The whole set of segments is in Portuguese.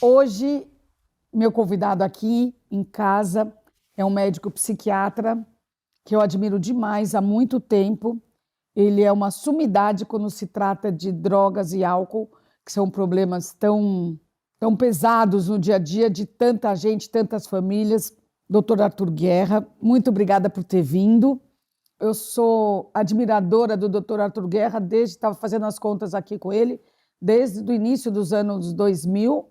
Hoje, meu convidado aqui em casa é um médico psiquiatra que eu admiro demais há muito tempo. Ele é uma sumidade quando se trata de drogas e álcool, que são problemas tão pesados no dia a dia de tanta gente, tantas famílias. Dr. Arthur Guerra, muito obrigada por ter vindo. Eu sou admiradora do Dr. Arthur Guerra, estava fazendo as contas aqui com ele, desde o início dos anos 2000,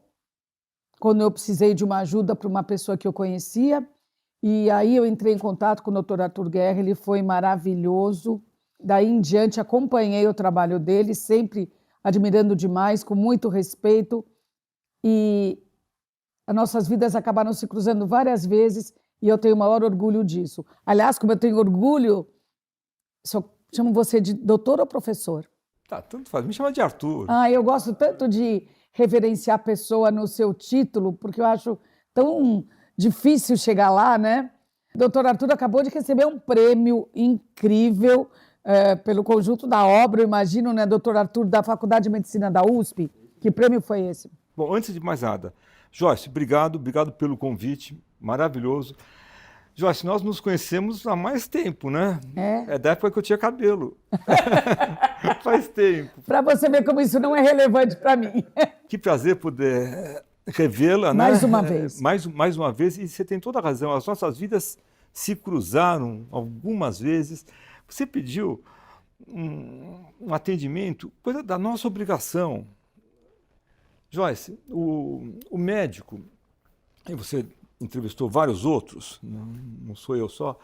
quando eu precisei de uma ajuda para uma pessoa que eu conhecia. E aí eu entrei em contato com o Dr. Arthur Guerra, ele foi maravilhoso. Daí em diante acompanhei o trabalho dele, sempre admirando demais, com muito respeito. E as nossas vidas acabaram se cruzando várias vezes e eu tenho o maior orgulho disso. Aliás, como eu tenho orgulho, chamo você de doutor ou professor? Tá, tanto faz. Me chama de Arthur. Eu gosto tanto de reverenciar a pessoa no seu título, porque eu acho tão difícil chegar lá, né? Doutor Arthur acabou de receber um prêmio incrível pelo conjunto da obra, eu imagino, né, doutor Arthur, da Faculdade de Medicina da USP. Que prêmio foi esse? Bom, antes de mais nada, Joyce, obrigado pelo convite, maravilhoso. Joyce, nós nos conhecemos há mais tempo, né? É da época que eu tinha cabelo. Faz tempo. Para você ver como isso não é relevante para mim. Que prazer poder revê-la, né? Mais uma vez. Mais uma vez, e você tem toda a razão, as nossas vidas se cruzaram algumas vezes. Você pediu um atendimento, coisa da nossa obrigação. Joyce, o médico, e você entrevistou vários outros, não sou eu só,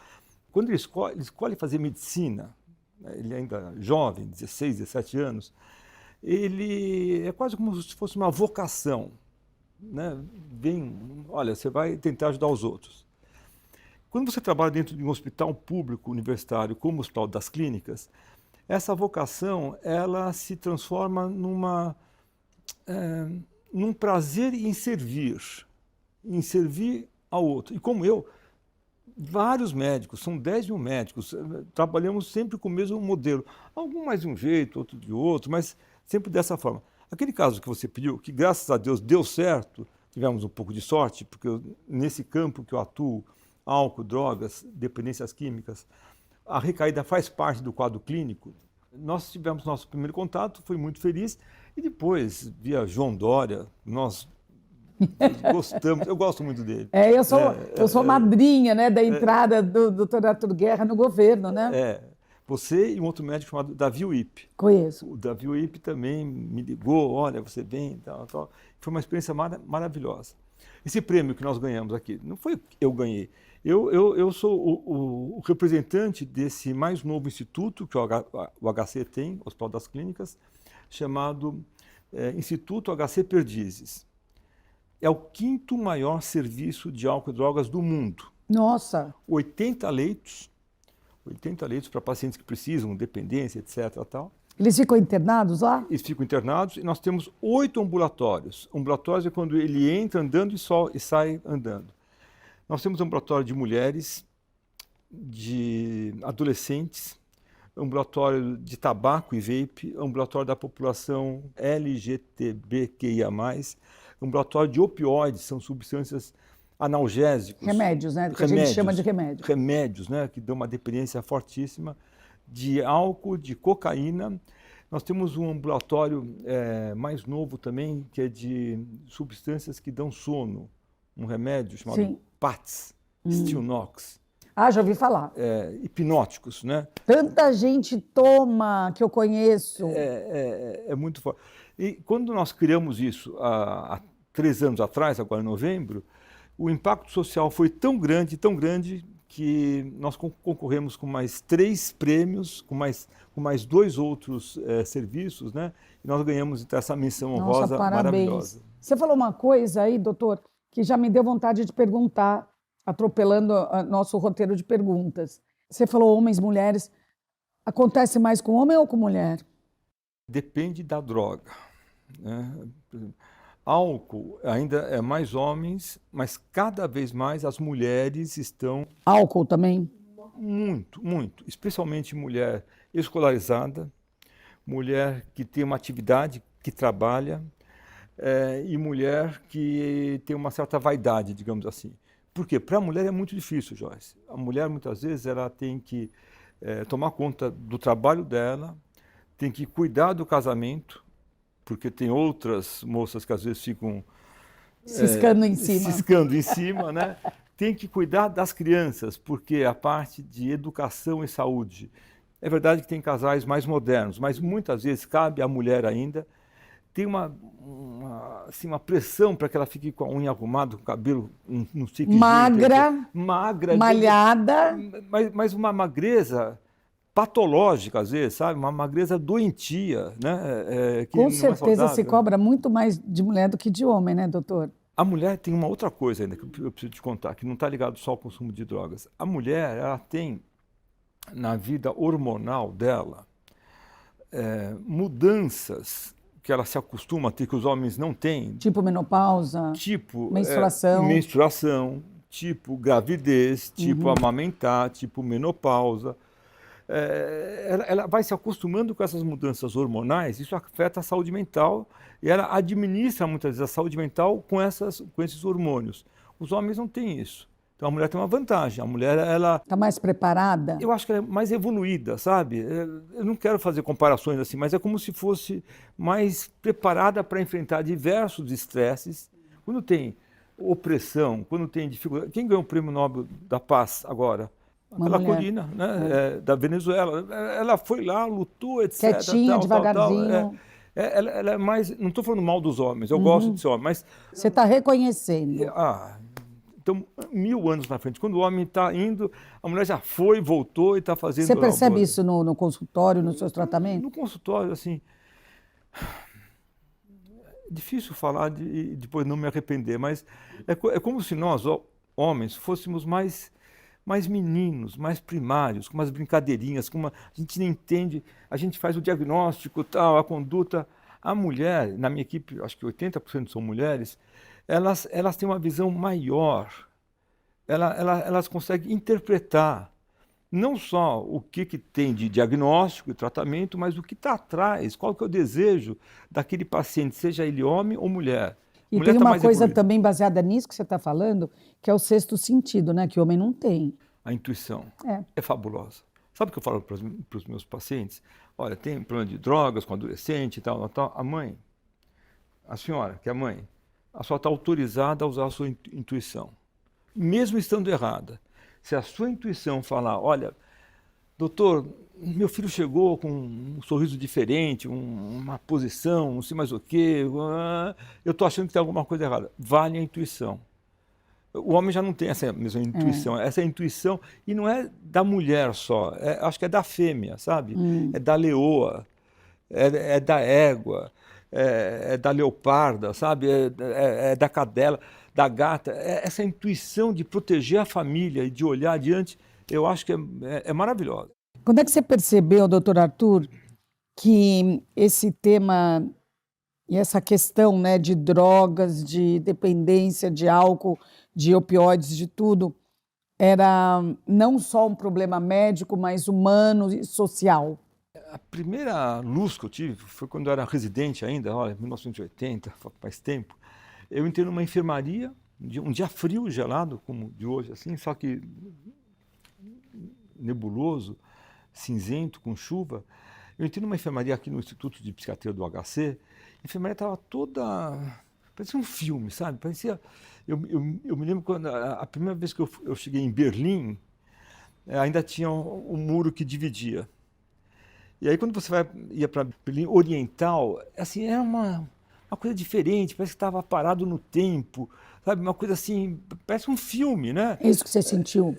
quando ele escolhe fazer medicina, ele ainda jovem, 16, 17 anos, ele é quase como se fosse uma vocação, né? Olha, você vai tentar ajudar os outros. Quando você trabalha dentro de um hospital público universitário, como o Hospital das Clínicas, essa vocação ela se transforma num prazer em servir ao outro. E como eu, vários médicos, são 10 mil médicos, trabalhamos sempre com o mesmo modelo. Algum mais de um jeito, outro de outro, mas sempre dessa forma. Aquele caso que você pediu, que graças a Deus deu certo, tivemos um pouco de sorte, porque nesse campo que eu atuo, álcool, drogas, dependências químicas, a recaída faz parte do quadro clínico. Nós tivemos nosso primeiro contato, fui muito feliz, e depois, via João Dória, nós gostamos, eu gosto muito dele. Eu sou madrinha, né, da entrada do Dr. Arthur Guerra no governo, né? Você e um outro médico chamado Davi Uip. Conheço. O Davi Uip também me ligou, olha, você vem, tal. Foi uma experiência maravilhosa. Esse prêmio que nós ganhamos aqui, não foi eu ganhei. Eu sou o representante desse mais novo instituto que o HC tem, Hospital das Clínicas, chamado Instituto HC Perdizes. É o 5º maior serviço de álcool e drogas do mundo. Nossa! 80 leitos para pacientes que precisam, dependência, etc. Tal. Eles ficam internados lá? Eles ficam internados e nós temos 8 ambulatórios. Ambulatórios é quando ele entra andando e sai andando. Nós temos ambulatório de mulheres, de adolescentes, ambulatório de tabaco e vape, ambulatório da população LGBTQIA+, ambulatório de opioides, são substâncias analgésicos. Remédios, né? Que a gente chama de remédio. Remédios, né? Que dão uma dependência fortíssima de álcool, de cocaína. Nós temos um ambulatório mais novo também, que é de substâncias que dão sono. Um remédio chamado PATS, Stilnox. Já ouvi falar. Hipnóticos, né? Tanta gente toma, que eu conheço. É muito forte. E quando nós criamos isso há 3 anos atrás, agora em novembro, o impacto social foi tão grande, que nós concorremos com mais 3 prêmios, com mais 2 outros serviços, né? E nós ganhamos então, essa menção honrosa maravilhosa. Você falou uma coisa aí, doutor, que já me deu vontade de perguntar, atropelando nosso roteiro de perguntas. Você falou homens, mulheres. Acontece mais com homem ou com mulher? Depende da droga, né? Por exemplo, álcool ainda é mais homens, mas cada vez mais as mulheres estão... Álcool também? Muito, muito. Especialmente mulher escolarizada, mulher que tem uma atividade, que trabalha, e mulher que tem uma certa vaidade, digamos assim. Por quê? Para a mulher é muito difícil, Joyce. A mulher, muitas vezes, ela tem que tomar conta do trabalho dela, tem que cuidar do casamento, porque tem outras moças que às vezes ficam ciscando em cima. ciscando em cima, né? Tem que cuidar das crianças, porque a parte de educação e saúde. É verdade que tem casais mais modernos, mas muitas vezes cabe à mulher ainda. Tem assim, uma pressão para que ela fique com a unha arrumada, com o cabelo, não sei que magra, jeito. Magra, malhada. Mas uma magreza patológica, às vezes, sabe? Uma magreza doentia, né? Que Com não é certeza se saudável. cobra muito mais de mulher do que de homem, né, doutor? A mulher tem uma outra coisa ainda que eu preciso te contar, que não está ligado só ao consumo de drogas. A mulher, ela tem, na vida hormonal dela, mudanças que ela se acostuma a ter, que os homens não têm. Tipo menopausa, Tipo menstruação, tipo gravidez, tipo amamentar, tipo menopausa. Ela vai se acostumando com essas mudanças hormonais, isso afeta a saúde mental e ela administra muitas vezes a saúde mental com esses hormônios. Os homens não têm isso. Então a mulher tem uma vantagem. A mulher, ela está mais preparada? eu acho que ela é mais evoluída, sabe? Eu não quero fazer comparações assim, mas é como se fosse mais preparada para enfrentar diversos estresses. Quando tem opressão, quando tem dificuldade. Quem ganhou o Prêmio Nobel da Paz agora? Aquela colina, né? Da Venezuela. Ela foi lá, lutou, etc. Quietinha, devagarzinho. Ela é mais. Não estou falando mal dos homens, eu gosto de ser homem, mas. Você está reconhecendo. Então, 1000 anos na frente. Quando o homem está indo, a mulher já foi, voltou e está fazendo. Você percebe isso no consultório, nos seus tratamentos? No consultório, assim. É difícil falar e depois não me arrepender, mas é como se nós, homens, fôssemos mais meninos, mais primários, com umas brincadeirinhas, a gente não entende, a gente faz o diagnóstico, tal, a conduta. A mulher, na minha equipe, acho que 80% são mulheres, elas têm uma visão maior, elas conseguem interpretar não só o que tem de diagnóstico e tratamento, mas o que está atrás, qual que é o desejo daquele paciente, seja ele homem ou mulher. E tem uma coisa também baseada nisso que você está falando, que é o sexto sentido, né? Que o homem não tem. A intuição é fabulosa. Sabe o que eu falo para os meus pacientes? Olha, tem problema de drogas com adolescente e tal. A mãe, a senhora, que é a mãe, a senhora está autorizada a usar a sua intuição, mesmo estando errada. Se a sua intuição falar, olha, doutor, meu filho chegou com um sorriso diferente, uma posição, não sei mais o quê, eu estou achando que tem alguma coisa errada. Vale a intuição. O homem já não tem essa mesma intuição. Essa intuição, e não é da mulher só, acho que é da fêmea, sabe? É da leoa, é da égua, é da leoparda, sabe? É da cadela, da gata. Essa intuição de proteger a família e de olhar adiante, eu acho que é maravilhosa. Quando é que você percebeu, doutor Arthur, que esse tema e essa questão, né, de drogas, de dependência, de álcool, de opioides, de tudo, era não só um problema médico, mas humano e social? A primeira luz que eu tive foi quando eu era residente ainda, olha, 1980, faz tempo. Eu entrei numa enfermaria, um dia frio, gelado, como de hoje, assim, só que nebuloso, cinzento, com chuva. Eu entrei numa enfermaria aqui no Instituto de Psiquiatria do HC, a enfermaria estava toda... parecia um filme, sabe? Parecia... Eu me lembro quando a primeira vez que eu cheguei em Berlim, ainda tinha um muro que dividia. E aí quando você ia para Berlim Oriental, assim, era uma coisa diferente, parece que estava parado no tempo, sabe? Uma coisa assim, parece um filme, né? É isso que você sentiu?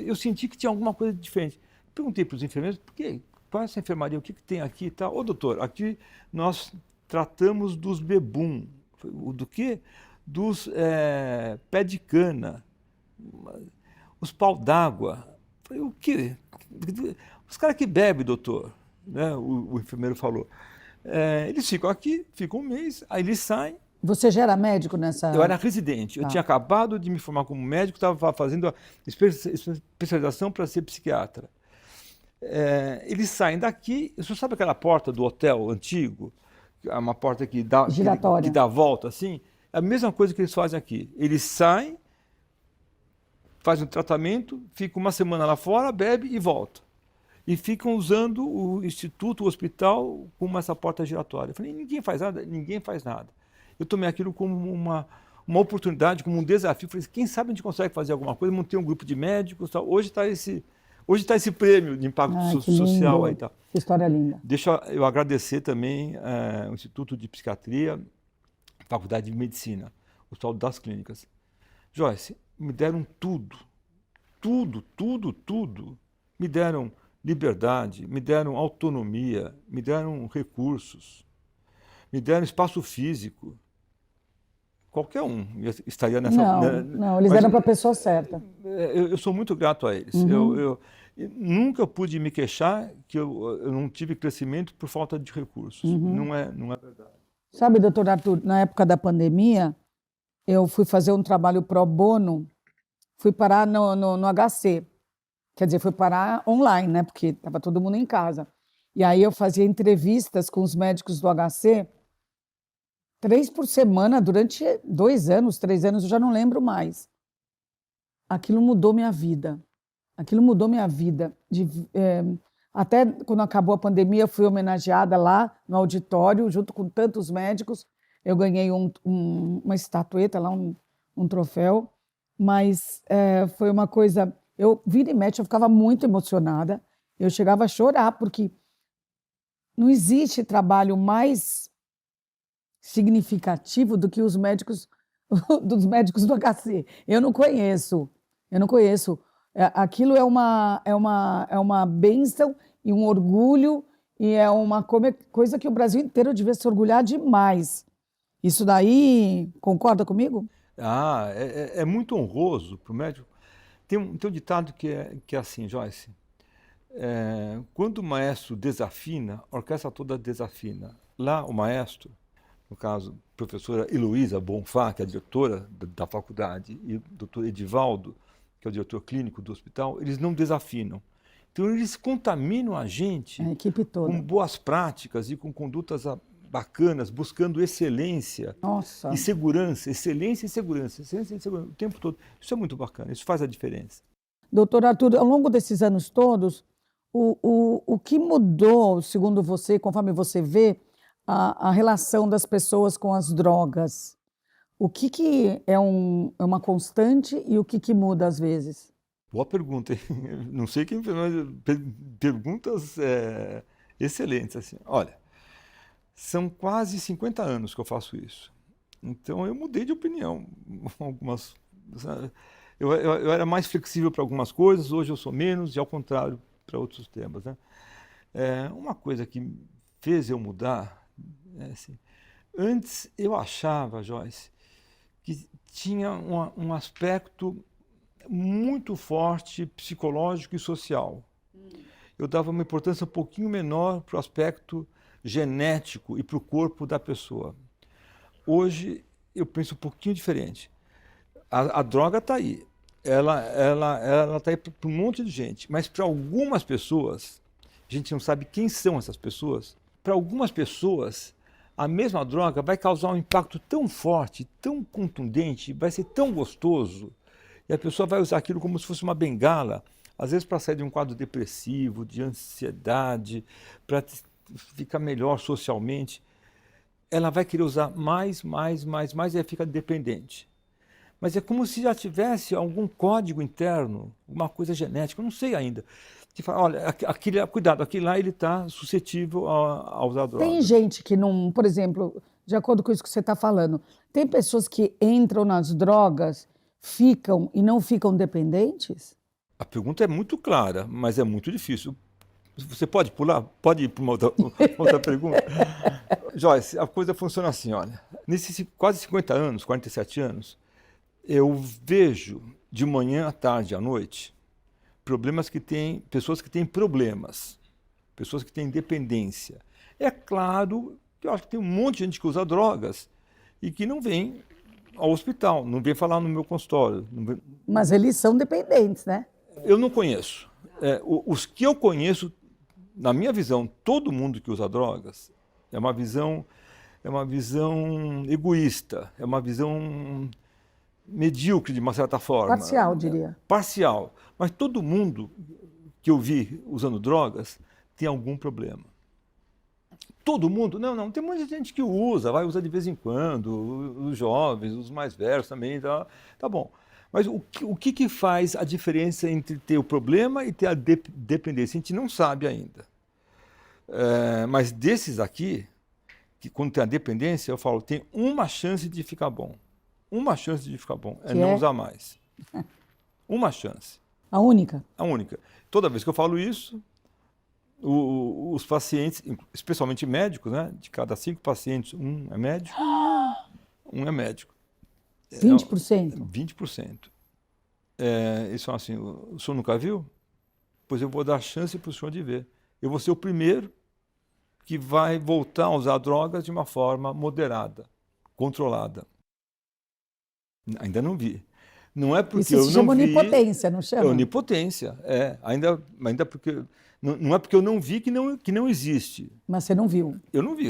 Eu senti que tinha alguma coisa diferente. Perguntei para os enfermeiros, por quê? Qual é essa enfermaria? O que tem aqui e tal? Ô, doutor, aqui nós tratamos dos bebum. Do quê? Dos pé de cana, os pau d'água. Falei, o quê? Os caras que bebem, doutor, né? O enfermeiro falou. Eles ficam aqui, ficam um mês, aí eles saem. Você já era médico nessa... Eu era residente. Eu tinha acabado de me formar como médico, estava fazendo a especialização para ser psiquiatra. Eles saem daqui, você sabe aquela porta do hotel antigo, é uma porta que dá, Giratória. que dá a volta, assim, é a mesma coisa que eles fazem aqui. Eles saem, fazem um tratamento, ficam uma semana lá fora, bebe e volta. E ficam usando o instituto, o hospital, como essa porta giratória. Eu falei, ninguém faz nada, ninguém faz nada. Eu tomei aquilo como uma oportunidade, como um desafio. Falei, quem sabe a gente consegue fazer alguma coisa, manter um grupo de médicos, tal. Hoje está esse prêmio de impacto social aí, tal. Que história linda. Deixa eu agradecer também o Instituto de Psiquiatria, Faculdade de Medicina, o Hospital das Clínicas. Joyce, me deram tudo, tudo. Me deram liberdade, me deram autonomia, me deram recursos, me deram espaço físico. Qualquer um estaria nessa... Não, eles deram para a pessoa certa. Eu sou muito grato a eles. Eu nunca pude me queixar que eu não tive crescimento por falta de recursos. Não é verdade. Sabe, doutor Arthur, na época da pandemia, eu fui fazer um trabalho pro bono, fui parar no HC. Quer dizer, fui parar online, né? Porque estava todo mundo em casa. E aí eu fazia entrevistas com os médicos do HC, 3 por semana, durante 2 anos, 3 anos, eu já não lembro mais. Aquilo mudou minha vida. Aquilo mudou minha vida. Até quando acabou a pandemia, eu fui homenageada lá no auditório, junto com tantos médicos. Eu ganhei uma estatueta lá, um troféu. Mas foi uma coisa... Eu, vira e mexe, eu ficava muito emocionada. Eu chegava a chorar, porque não existe trabalho mais significativo do que os médicos dos médicos do HC. Eu não conheço. Aquilo é uma bênção e um orgulho, e é uma coisa que o Brasil inteiro devia se orgulhar demais. Isso daí, concorda comigo? É muito honroso para o médico. Tem um ditado que é assim, Joyce, quando o maestro desafina, a orquestra toda desafina. Lá, o maestro, no caso, a professora Heloísa Bonfá, que é a diretora da faculdade, e o doutor Edivaldo, que é o diretor clínico do hospital, eles não desafinam. Então, eles contaminam a gente a equipe toda, com boas práticas e com condutas bacanas, buscando excelência e segurança, excelência e segurança, o tempo todo. Isso é muito bacana, isso faz a diferença. Doutor Arthur, ao longo desses anos todos, o que mudou, segundo você, conforme você vê, a relação das pessoas com as drogas? O que é uma constante e o que muda às vezes? Boa pergunta, hein? Não sei quem fez, mas perguntas excelentes. Assim. Olha, são quase 50 anos que eu faço isso. Então, eu mudei de opinião. Eu era mais flexível para algumas coisas, hoje eu sou menos, e ao contrário, para outros temas. Né? Uma coisa que fez eu mudar, assim, antes eu achava, Joyce, que tinha um aspecto muito forte psicológico e social. Eu dava uma importância um pouquinho menor para o aspecto genético e para o corpo da pessoa. Hoje eu penso um pouquinho diferente. A droga está aí, ela está aí para um monte de gente, mas para algumas pessoas, a gente não sabe quem são essas pessoas, para algumas pessoas a mesma droga vai causar um impacto tão forte, tão contundente, vai ser tão gostoso, e a pessoa vai usar aquilo como se fosse uma bengala, às vezes para sair de um quadro depressivo, de ansiedade, para ficar melhor socialmente. Ela vai querer usar mais, e aí fica dependente. Mas é como se já tivesse algum código interno, uma coisa genética, eu não sei ainda, que fala, olha, cuidado, aquele lá ele está suscetível a usar droga. Tem gente que não, por exemplo, de acordo com isso que você está falando, tem pessoas que entram nas drogas, ficam e não ficam dependentes? A pergunta é muito clara, mas é muito difícil. Você pode pular? Pode ir para uma outra pergunta? Joyce, a coisa funciona assim, olha. Nesses quase 50 anos, 47 anos, eu vejo de manhã à tarde à noite pessoas que têm problemas, pessoas que têm dependência. É claro que eu acho que tem um monte de gente que usa drogas e que não vem ao hospital, não vem falar no meu consultório. Mas eles são dependentes, né? Eu não conheço. Os que eu conheço, na minha visão, todo mundo que usa drogas, é uma visão é uma visão egoísta, é uma visão medíocre de uma certa forma. Parcial, diria. Parcial. Mas todo mundo que eu vi usando drogas tem algum problema. Todo mundo? Não, tem muita gente que usa, vai usar de vez em quando, os jovens, os mais velhos também, tá bom. Mas o que faz a diferença entre ter o problema e ter a dependência? A gente não sabe ainda. Mas desses aqui, que quando tem a dependência, eu falo, tem uma chance de ficar bom. Uma chance de ficar bom, é não usar mais. Uma chance. A única? A única. Toda vez que eu falo isso, os pacientes, especialmente médicos, né? De cada 5 pacientes, um é médico. Um é médico. 20%? 20%. Eles falam assim, o senhor nunca viu? Pois eu vou dar chance para o senhor de ver. Eu vou ser o primeiro que vai voltar a usar drogas de uma forma moderada, controlada. Ainda não vi. Não é porque Isso eu se chama não vi... onipotência, não chama? É onipotência, ainda porque... Não é porque eu não vi que não existe. Mas você não viu? Eu não vi.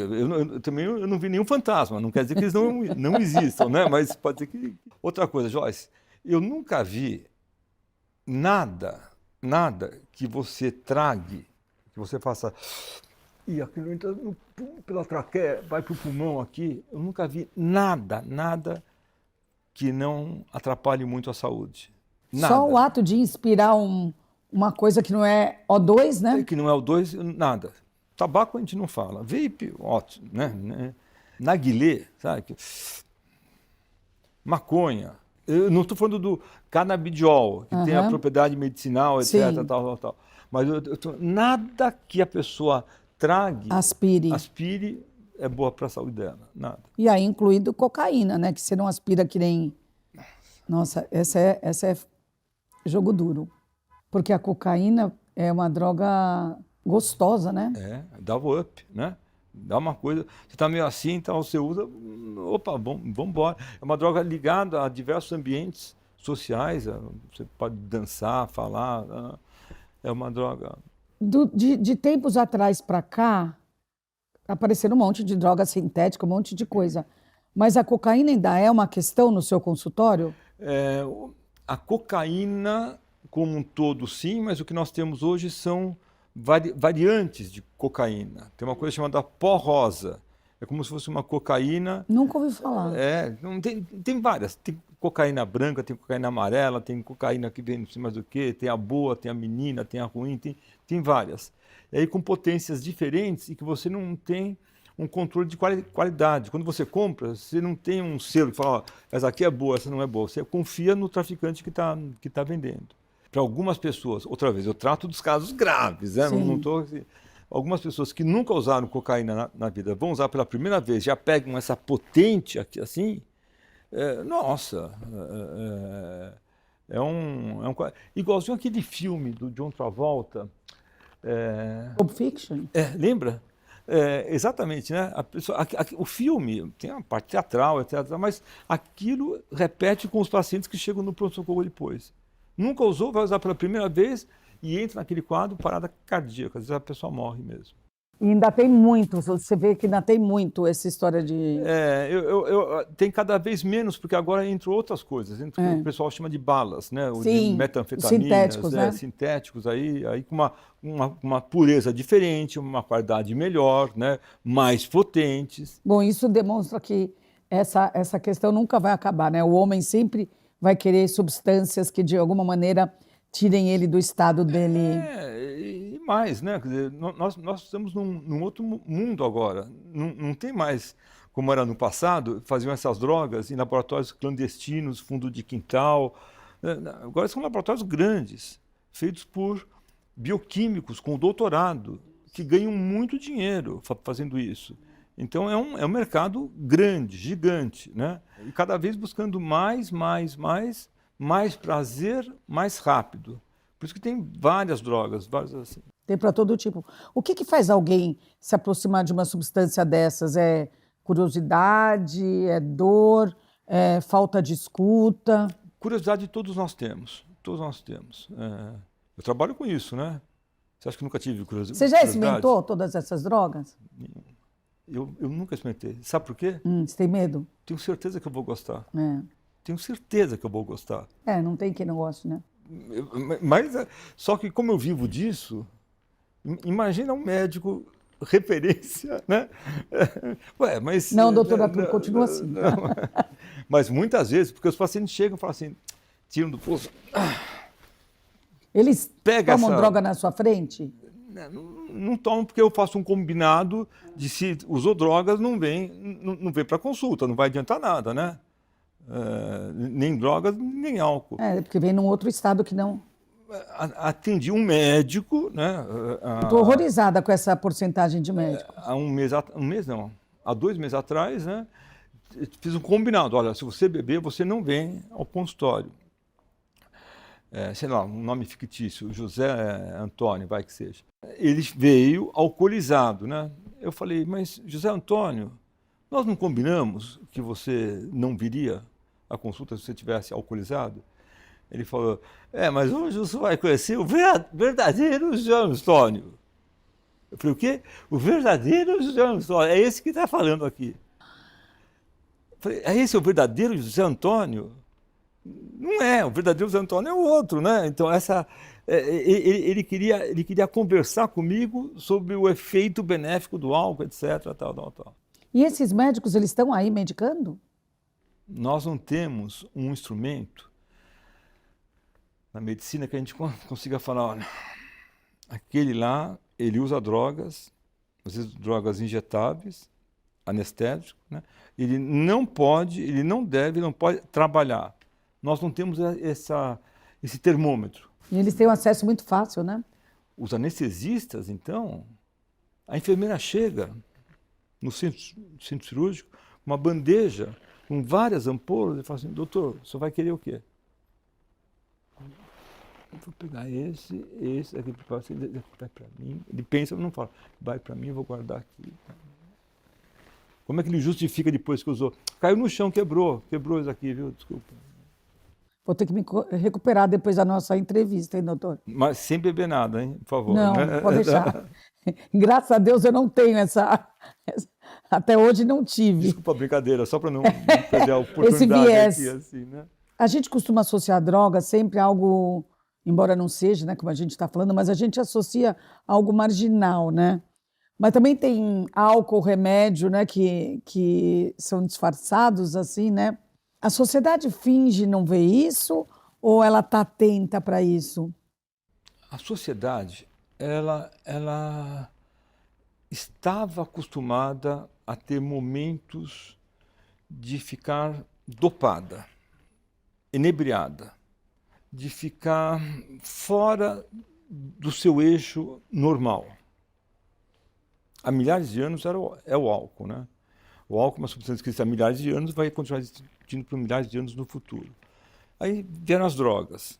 Também eu não vi nenhum fantasma. Não quer dizer que eles não existam, né? Mas pode ser que... Outra coisa, Joyce, eu nunca vi nada que você trague, que você faça... E aquilo entra pela traqueia, vai para o pulmão aqui. Eu nunca vi nada que não atrapalhe muito a saúde. Nada. Só o ato de inspirar uma coisa que não é O2, né? Que não é O2, nada. Tabaco a gente não fala. Vape, ótimo, né? Narguilé, sabe? Maconha. Eu não estou falando do canabidiol, que tem a propriedade medicinal, etc. Sim. Tal. Mas nada que a pessoa trague, aspire é boa para a saúde dela. Nada. E aí, incluído cocaína, né? Que você não aspira que nem... Nossa, essa é jogo duro. Porque a cocaína é uma droga gostosa, né? Dá o up, né? Dá uma coisa, você está meio assim, então você usa, opa, vamos embora. É uma droga ligada a diversos ambientes sociais, você pode dançar, falar, é uma droga... De tempos atrás para cá, apareceram um monte de droga sintética, um monte de coisa. Mas a cocaína ainda é uma questão no seu consultório? A cocaína, como um todo, sim, mas o que nós temos hoje são variantes de cocaína. Tem uma coisa chamada pó rosa. É como se fosse uma cocaína... Nunca ouvi falar. Tem várias. Tem cocaína branca, tem cocaína amarela, tem cocaína que vem não sei mais do que, tem a boa, tem a menina, tem a ruim, tem várias. E aí com potências diferentes e que você não tem um controle de qualidade. Quando você compra, você não tem um selo que fala, essa aqui é boa, essa não é boa. Você confia no traficante que tá vendendo. Para algumas pessoas, outra vez, eu trato dos casos graves, né? Não tô assim, algumas pessoas que nunca usaram cocaína na vida vão usar pela primeira vez, já pegam essa potente aqui assim, nossa, igualzinho aquele filme do John Travolta. Pulp Fiction? Lembra? Exatamente, né? O filme tem uma parte teatral, etc., mas aquilo repete com os pacientes que chegam no pronto-socorro depois. Nunca usou, vai usar pela primeira vez e entra naquele quadro parada cardíaca. Às vezes a pessoa morre mesmo. E ainda tem muito, você vê que ainda tem muito essa história de... Tem cada vez menos, porque agora entram outras coisas. Entra o que o pessoal chama de balas, né? Sim, de metanfetaminas, sintéticos, né? Sintéticos, aí com uma pureza diferente, uma qualidade melhor, né? Mais potentes. Bom, isso demonstra que essa questão nunca vai acabar, né? O homem sempre vai querer substâncias que, de alguma maneira, tirem ele do estado dele... E mais, né? Quer dizer, nós estamos num outro mundo agora. Não tem mais, como era no passado, faziam essas drogas em laboratórios clandestinos, fundo de quintal. Agora são laboratórios grandes, feitos por bioquímicos com doutorado, que ganham muito dinheiro fazendo isso. Então é um mercado grande, gigante, né? E cada vez buscando mais prazer, mais rápido. Por isso que tem várias drogas, várias assim. Tem para todo tipo. O que faz alguém se aproximar de uma substância dessas? É curiosidade, é dor, é falta de escuta? Curiosidade todos nós temos, todos nós temos. Eu trabalho com isso, né? Você acha que nunca tive curiosidade? Você já experimentou todas essas drogas? Eu nunca experimentei. Sabe por quê? Você tem medo? Tenho certeza que eu vou gostar. É. Tenho certeza que eu vou gostar. Não tem quem não goste, né? Mas, só que como eu vivo disso, imagina um médico referência, né? Ué, mas... Não, doutor Arthur, continua assim. Tá? Mas muitas vezes, porque os pacientes chegam e falam assim, tiram do pulso... Eles Pega tomam essa... droga na sua frente? Não tomam porque eu faço um combinado de se usou drogas, não vem para consulta, não vai adiantar nada, né? Nem drogas, nem álcool. Porque vem num outro estado que não... Atendi um médico, né? Estou horrorizada com essa porcentagem de médico. Há há 2 meses atrás, né? Fiz um combinado, olha, se você beber, você não vem ao consultório. Sei lá, um nome fictício, José Antônio, vai que seja. Ele veio alcoolizado, né? Eu falei, mas José Antônio, nós não combinamos que você não viria à consulta se você tivesse alcoolizado? Ele falou, mas hoje você vai conhecer o verdadeiro José Antônio. Eu falei, o quê? O verdadeiro José Antônio, é esse que está falando aqui. Eu falei, esse é o verdadeiro José Antônio? Não é, o verdadeiro José Antônio é o outro, né? Então, ele queria conversar comigo sobre o efeito benéfico do álcool, etc. Tal. E esses médicos, eles estão aí medicando? Nós não temos um instrumento na medicina que a gente consiga falar, olha, aquele lá, ele usa drogas, às vezes drogas injetáveis, anestésicos, né? Ele não pode, ele não deve, não pode trabalhar. Nós não temos esse termômetro. E eles têm um acesso muito fácil, né? Os anestesistas, então, a enfermeira chega no centro cirúrgico, uma bandeja com várias ampolas e fala assim, doutor, o senhor vai querer o quê? Eu vou pegar esse aqui vai para mim. Ele pensa, não fala, vai para mim, eu vou guardar aqui. Como é que ele justifica depois que usou? Caiu no chão, quebrou isso aqui, viu? Desculpa. Vou ter que me recuperar depois da nossa entrevista, hein, doutor? Mas sem beber nada, hein? Por favor. Não, né? pode deixar. Graças a Deus eu não tenho essa... Até hoje não tive. Desculpa a brincadeira, só para não perder a oportunidade Esse viés. aqui, assim, né? A gente costuma associar droga sempre a algo, embora não seja, né, como a gente está falando, mas a gente associa a algo marginal, né? Mas também tem álcool, remédio, né, que são disfarçados, assim, né? A sociedade finge não ver isso ou ela está atenta para isso? A sociedade, ela estava acostumada a ter momentos de ficar dopada, inebriada, de ficar fora do seu eixo normal. Há milhares de anos é o álcool, né? O álcool é uma substância que existe há milhares de anos, vai continuar existindo por milhares de anos no futuro. Aí vieram as drogas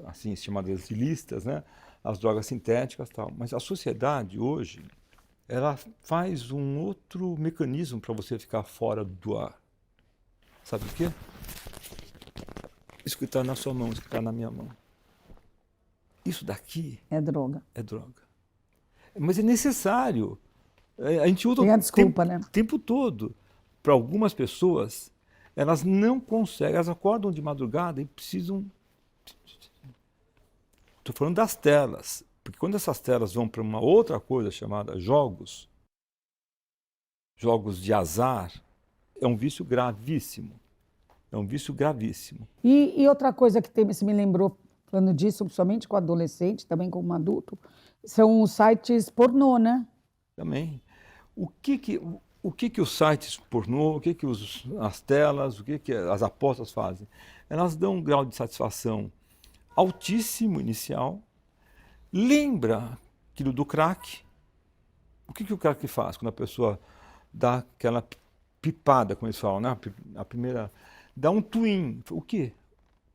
assim chamadas ilícitas, né? As drogas sintéticas e tal. Mas a sociedade hoje, ela faz um outro mecanismo para você ficar fora do ar. Sabe o quê? Isso que está na sua mão, isso que está na minha mão. Isso daqui É droga. é droga. Mas é necessário. A gente usa Tem a desculpa, né? o tempo todo. Para algumas pessoas, elas não conseguem, elas acordam de madrugada e precisam... Estou falando das telas, porque quando essas telas vão para uma outra coisa chamada jogos de azar, é um vício gravíssimo. É um vício gravíssimo. E outra coisa que você me lembrou, falando disso, principalmente com adolescente, também como adulto, são os sites pornô, né? Também. O que os sites pornô, o que as telas, o que as apostas fazem? Elas dão um grau de satisfação altíssimo inicial. Lembra aquilo do crack? O que o crack faz quando a pessoa dá aquela pipada, como eles falam, né? A primeira... Dá um twin. O quê?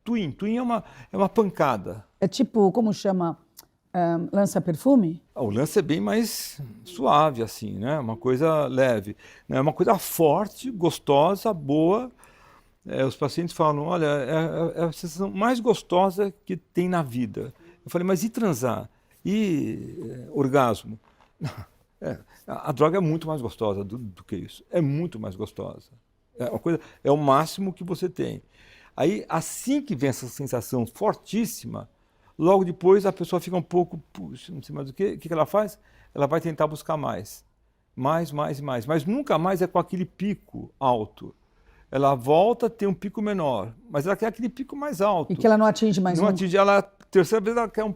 Twin. Twin é uma pancada. É tipo, como chama? Lança-perfume? O lance é bem mais suave, assim, né? Uma coisa leve. É uma coisa forte, gostosa, boa. Os pacientes falam, olha, é a sensação mais gostosa que tem na vida. Eu falei, mas e transar? E orgasmo? A droga é muito mais gostosa do que isso. É muito mais gostosa. É o máximo que você tem. Aí, assim que vem essa sensação fortíssima, logo depois a pessoa fica um pouco, puxa, não sei mais o que. O que ela faz? Ela vai tentar buscar mais. Mais, mais e mais. Mas nunca mais é com aquele pico alto. Ela volta a ter um pico menor, mas ela quer aquele pico mais alto. E que ela não atinge mais Não nunca. atinge, ela, terceira vez ela quer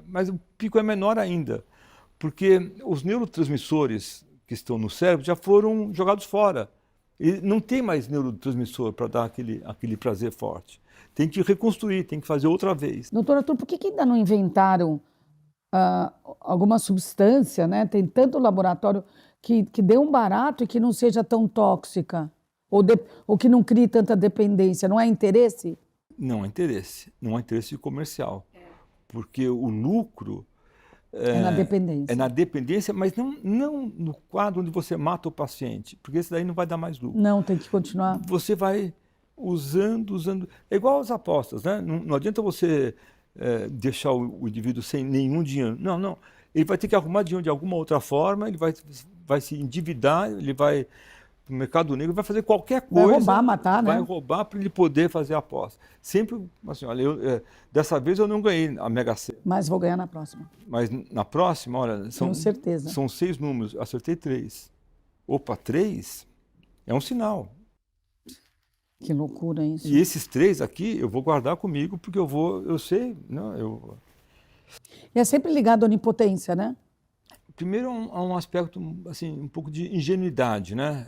mas o pico é menor ainda. Porque os neurotransmissores que estão no cérebro já foram jogados fora. E não tem mais neurotransmissor para dar aquele prazer forte. Tem que reconstruir, tem que fazer outra vez. Doutor Arthur, por que ainda não inventaram alguma substância, né? Tem tanto laboratório que dê um barato e que não seja tão tóxica? Ou que não crie tanta dependência? Não é interesse? Não há interesse. Não há interesse comercial. Porque o lucro é na dependência. É na dependência, mas não no quadro onde você mata o paciente, porque esse daí não vai dar mais lucro. Não, tem que continuar. Você vai usando. É igual as apostas, né? Não adianta você deixar o indivíduo sem nenhum dinheiro. Não. Ele vai ter que arrumar dinheiro de alguma outra forma, ele vai se endividar, ele vai para o mercado negro, vai fazer qualquer coisa. Vai roubar, matar, né? Vai roubar para ele poder fazer a aposta. Sempre assim, olha, dessa vez eu não ganhei a Mega Sena. Mas vou ganhar na próxima. Mas na próxima, olha, Com certeza. São 6 números, acertei 3. Opa, 3 é um sinal. Que loucura isso. E esses 3 aqui eu vou guardar comigo, porque eu sei, não, E é sempre ligado à onipotência, né? Primeiro há um aspecto, assim, um pouco de ingenuidade, né?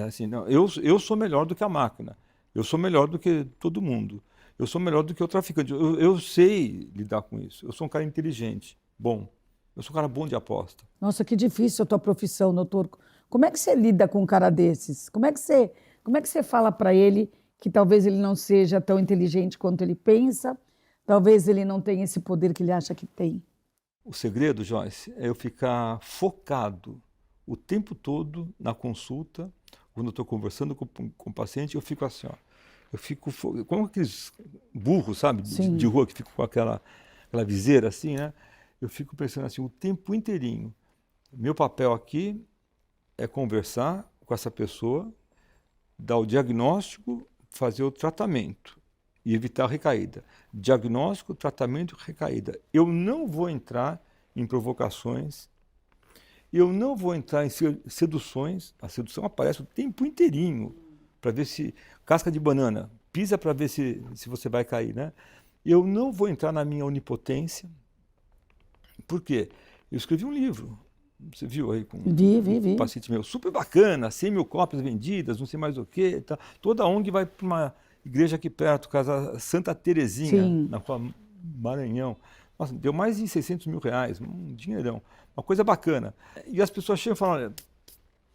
Assim, não, eu sou melhor do que a máquina, eu sou melhor do que todo mundo, eu sou melhor do que o traficante, eu sei lidar com isso, eu sou um cara inteligente, bom, eu sou um cara bom de aposta. Nossa, que difícil a tua profissão, doutor. Como é que você lida com um cara desses? Como é que você fala para ele que talvez ele não seja tão inteligente quanto ele pensa, talvez ele não tenha esse poder que ele acha que tem? O segredo, Joyce, é eu ficar focado o tempo todo na consulta. Quando eu estou conversando com o paciente, eu fico assim, ó. Eu fico como aqueles burros, sabe, de rua que ficam com aquela viseira assim, né? Eu fico pensando assim o tempo inteirinho. Meu papel aqui é conversar com essa pessoa, dar o diagnóstico, fazer o tratamento e evitar a recaída. Diagnóstico, tratamento e recaída. Eu não vou entrar em provocações, eu não vou entrar em seduções. A sedução aparece o tempo inteirinho para ver se... Casca de banana, pisa para ver se você vai cair, né? Eu não vou entrar na minha onipotência. Por quê? Eu escrevi um livro, você viu aí com Vi. um paciente meu, super bacana, 100 mil cópias vendidas, não sei mais o quê. Tá. Toda a ONG vai para uma igreja aqui perto, Casa Santa Terezinha, na rua Maranhão. Nossa, deu mais de 600 mil reais, um dinheirão, uma coisa bacana. E as pessoas chegam e falam, olha,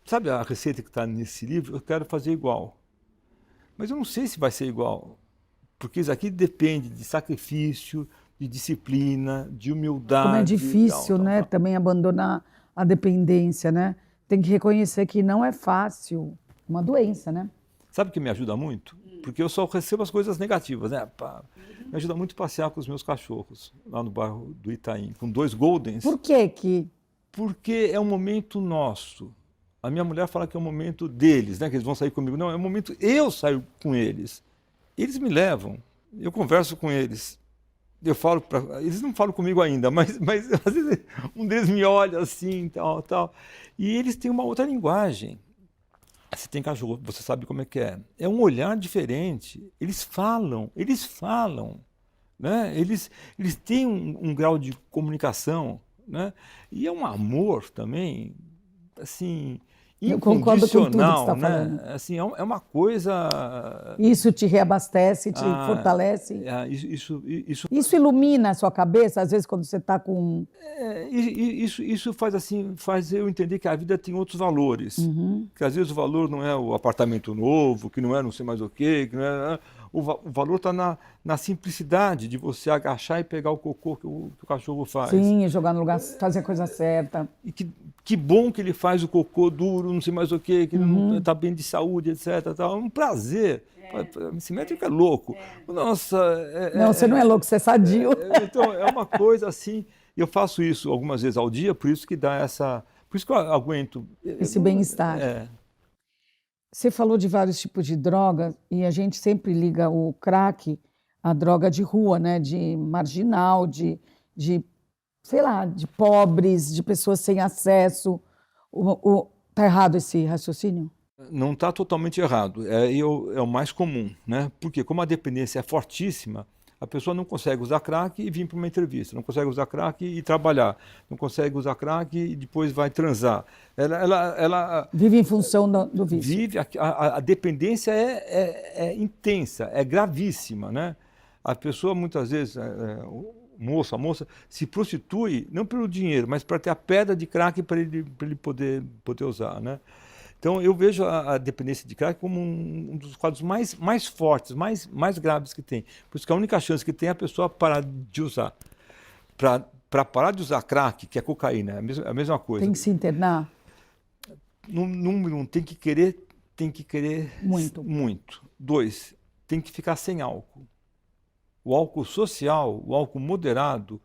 sabe a receita que está nesse livro? Eu quero fazer igual. Mas eu não sei se vai ser igual, porque isso aqui depende de sacrifício, de disciplina, de humildade. Como é difícil, né, também abandonar a dependência, né? Tem que reconhecer que não é fácil, uma doença, né? Sabe o que me ajuda muito? Porque eu só recebo as coisas negativas, né? Me ajuda muito passear com os meus cachorros, lá no bairro do Itaim, com 2 Goldens. Por quê que? Porque é um momento nosso. A minha mulher fala que é um momento deles, né? Que eles vão sair comigo. Não, é um momento eu saio com eles. Eles me levam, eu converso com eles. Eu falo para eles não falam comigo ainda, mas às vezes um deles me olha assim, tal. E eles têm uma outra linguagem. Você tem cachorro, você sabe como é que é. É um olhar diferente. Eles falam, né? Eles têm um grau de comunicação, né? E é um amor também, assim, incondicional, tá né? falando. Assim, é uma coisa. Isso te reabastece, te fortalece. Isso ilumina a sua cabeça, às vezes, quando você está com... Isso faz eu entender que a vida tem outros valores. Que às vezes o valor não é o apartamento novo, que não é não sei mais o quê, que não é... O valor está na simplicidade de você agachar e pegar o cocô que o cachorro faz. Sim, e jogar no lugar, fazer a coisa certa. E que bom que ele faz o cocô duro, não sei mais o quê, que ele não está bem de saúde, etc. Tal. É um prazer. Esse médico é louco. Nossa... Não, você não é louco, você é sadio. Então, é uma coisa assim... Eu faço isso algumas vezes ao dia, por isso que dá essa Por isso que eu aguento. esse bem-estar. É, Você falou de vários tipos de droga e a gente sempre liga o crack à droga de rua, né? De marginal, de sei lá, de pobres, de pessoas sem acesso. Tá errado esse raciocínio? não está totalmente errado, é o mais comum, né? Porque como a dependência é fortíssima, a pessoa não consegue usar crack e vir para uma entrevista, não consegue usar crack e trabalhar, não consegue usar crack e depois vai transar. Ela Vive em função do vício. vive, a dependência é intensa, é gravíssima, né? A pessoa muitas vezes, o moço, a moça, se prostitui não pelo dinheiro, mas para ter a pedra de crack para ele poder usar, né? Então, eu vejo a dependência de crack como um dos quadros mais fortes, mais graves que tem. Por isso que a única chance que tem é a pessoa parar de usar. Para parar de usar crack, que é cocaína, é a mesma coisa. Tem que se internar? Número um, tem que querer Muito. muito. Dois, tem que ficar sem álcool. O álcool social, o álcool moderado,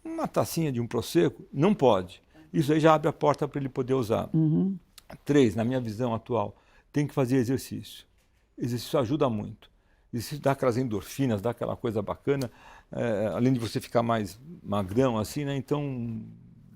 uma tacinha de um Prosecco, não pode. Isso aí já abre a porta para ele poder usar. Uhum. Três, na minha visão atual, tem que fazer exercício. Exercício ajuda muito. Exercício dá aquelas endorfinas, dá aquela coisa bacana, além de você ficar mais magrão, assim, né? Então,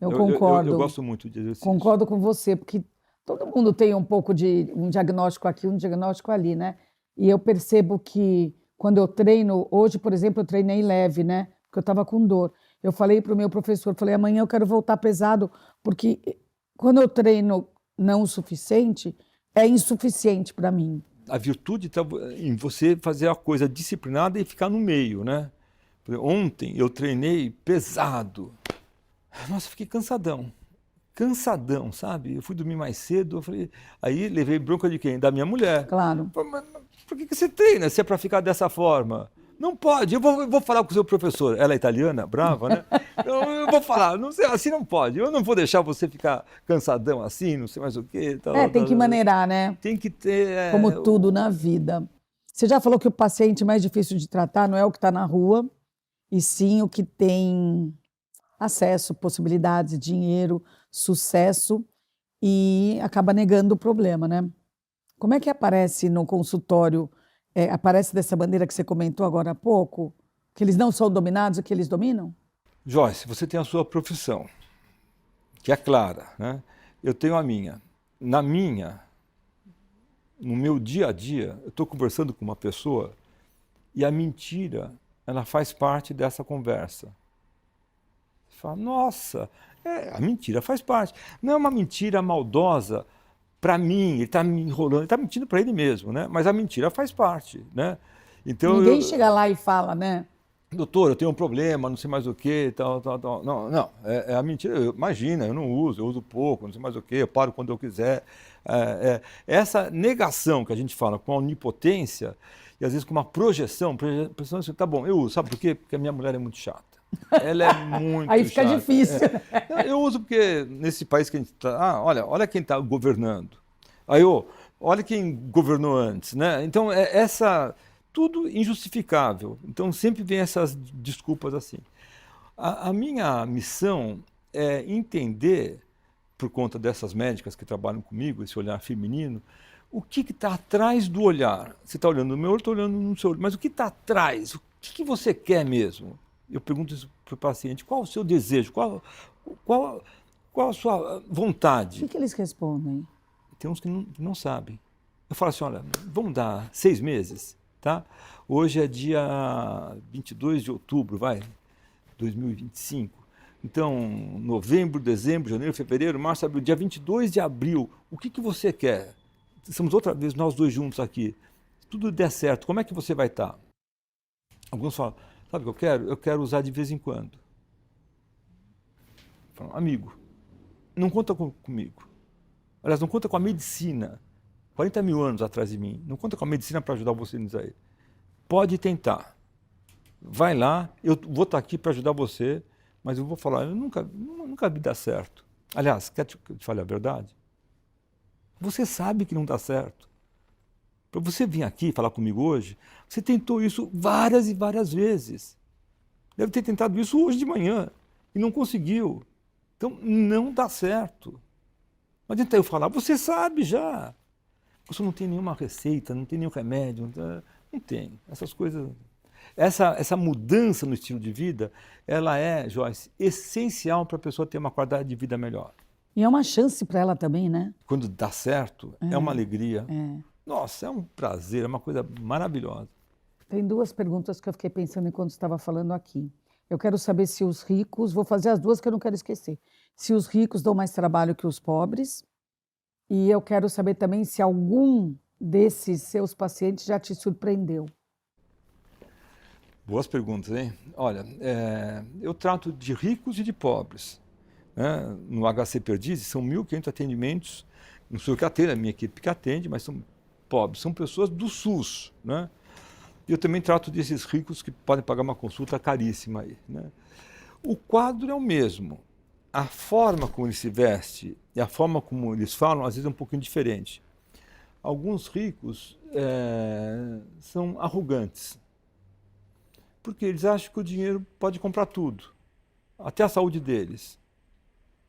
Eu concordo. eu gosto muito de exercício. Concordo com você, porque todo mundo tem um pouco de um diagnóstico aqui, um diagnóstico ali, né? E eu percebo que quando eu treino, hoje, por exemplo, eu treinei leve, né? Porque eu estava com dor. Eu falei para o meu professor, falei, amanhã eu quero voltar pesado, porque quando eu treino não o suficiente, é insuficiente para mim. A virtude está em você fazer a coisa disciplinada e ficar no meio, né? Ontem eu treinei pesado. Nossa, fiquei cansadão. Cansadão, sabe? Eu fui dormir mais cedo, eu falei, aí levei bronca de quem? Da minha mulher. Claro. Mas por que você treina se é para ficar dessa forma? Não pode, eu vou falar com o seu professor. Ela é italiana, brava, né? Eu vou falar, não sei, assim não pode. Eu não vou deixar você ficar cansadão assim, não sei mais o quê. Tal, Tem que maneirar, né? Tem que ter... Como tudo na vida. Você já falou que o paciente mais difícil de tratar não é o que está na rua, e sim o que tem acesso, possibilidades, dinheiro, sucesso, e acaba negando o problema, né? Como é que aparece no consultório? Aparece dessa maneira que você comentou agora há pouco? Que eles não são dominados e que eles dominam? Joyce, você tem a sua profissão, que é clara, né? Eu tenho a minha. No meu dia a dia, eu estou conversando com uma pessoa e a mentira, ela faz parte dessa conversa. Você fala, nossa, a mentira faz parte. Não é uma mentira maldosa para mim, ele está me enrolando, ele está mentindo para ele mesmo, né? Mas a mentira faz parte, né? Então, ninguém chega lá e fala, né? Doutor, eu tenho um problema, não sei mais o que, tal. Não, é a mentira. Imagina, eu não uso, eu uso pouco, não sei mais o que, eu paro quando eu quiser. Essa negação que a gente fala com a onipotência, e às vezes com uma projeção assim, tá bom, eu uso, sabe por quê? Porque a minha mulher é muito chata. Ela é muito Aí fica chata. difícil. Eu uso porque nesse país que a gente está, olha quem está governando. Olha quem governou antes, né? Então, tudo injustificável. Então, sempre vem essas desculpas assim. A minha missão é entender, por conta dessas médicas que trabalham comigo, esse olhar feminino, o que está atrás do olhar. Você está olhando no meu olho, estou olhando no seu olho, mas o que está atrás? O que você quer mesmo? Eu pergunto isso para o paciente, qual o seu desejo? Qual a sua vontade? O que eles respondem? Tem uns que não sabem. Eu falo assim, olha, vamos dar 6 meses, tá? Hoje é dia 22 de outubro, 2025. Então, novembro, dezembro, janeiro, fevereiro, março, abril, dia 22 de abril, o que você quer? Estamos outra vez nós dois juntos aqui. Se tudo der certo, como é que você vai estar? Alguns falam, sabe o que eu quero? Eu quero usar de vez em quando. Falam, amigo, não conta comigo. Aliás, não conta com a medicina. 40 mil anos atrás de mim. Não conta com a medicina para ajudar você nisso aí. Pode tentar. Vai lá, eu vou estar aqui para ajudar você, mas eu vou falar, eu nunca vi dar certo. Aliás, quer te falar a verdade? Você sabe que não dá certo. Para você vir aqui falar comigo hoje, você tentou isso várias e várias vezes. Deve ter tentado isso hoje de manhã e não conseguiu. Então, não dá certo. Não adianta eu falar, você sabe já. Você não tem nenhuma receita, não tem nenhum remédio, não tem. Essas coisas. Essa mudança no estilo de vida, ela é, Joyce, essencial para a pessoa ter uma qualidade de vida melhor. E é uma chance para ela também, né? Quando dá certo, é uma alegria. É. Nossa, é um prazer, é uma coisa maravilhosa. Tem duas perguntas que eu fiquei pensando enquanto estava falando aqui. Eu quero saber se os ricos, vou fazer as duas que eu não quero esquecer. Se os ricos dão mais trabalho que os pobres. E eu quero saber também se algum desses seus pacientes já te surpreendeu. Boas perguntas, hein? Olha, eu trato de ricos e de pobres, né? No HC Perdizes são 1.500 atendimentos, não sou eu que atendo, é a minha equipe que atende, mas são pobres, são pessoas do SUS, né? E eu também trato desses ricos que podem pagar uma consulta caríssima aí, né? O quadro é o mesmo, a forma como ele se veste e a forma como eles falam, às vezes é um pouquinho diferente. Alguns ricos são arrogantes, porque eles acham que o dinheiro pode comprar tudo, até a saúde deles.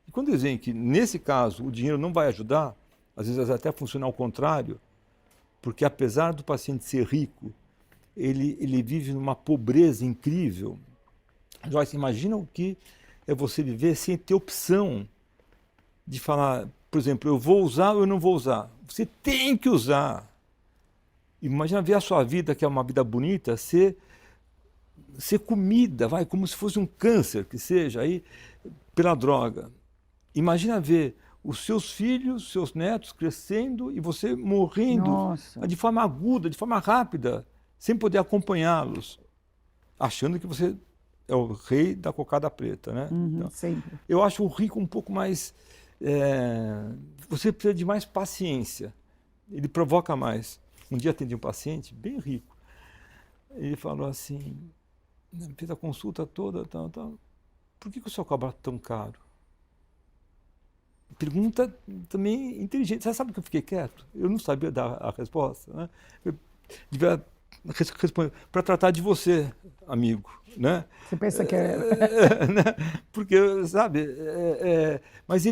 E quando eles veem que, nesse caso, o dinheiro não vai ajudar, às vezes até funciona ao contrário, porque apesar do paciente ser rico, ele vive numa pobreza incrível. Joyce, imagina o que é você viver sem ter opção de falar, por exemplo, eu vou usar ou eu não vou usar. Você tem que usar. Imagina ver a sua vida, que é uma vida bonita, ser comida, como se fosse um câncer, que seja, aí, pela droga. Imagina ver os seus filhos, seus netos crescendo e você morrendo. Nossa. De forma aguda, de forma rápida, sem poder acompanhá-los, achando que você é o rei da cocada preta, né? Então, sempre. Eu acho o rico um pouco mais... você precisa de mais paciência. Ele provoca mais. Um dia atendi um paciente bem rico. Ele falou assim, fez a consulta toda, tal. Por que o senhor cobra tão caro? Pergunta também inteligente. Você sabe que eu fiquei quieto? Eu não sabia dar a resposta, né? Eu devia responder para tratar de você, amigo, né? Você pensa que é... né? Porque, sabe, mas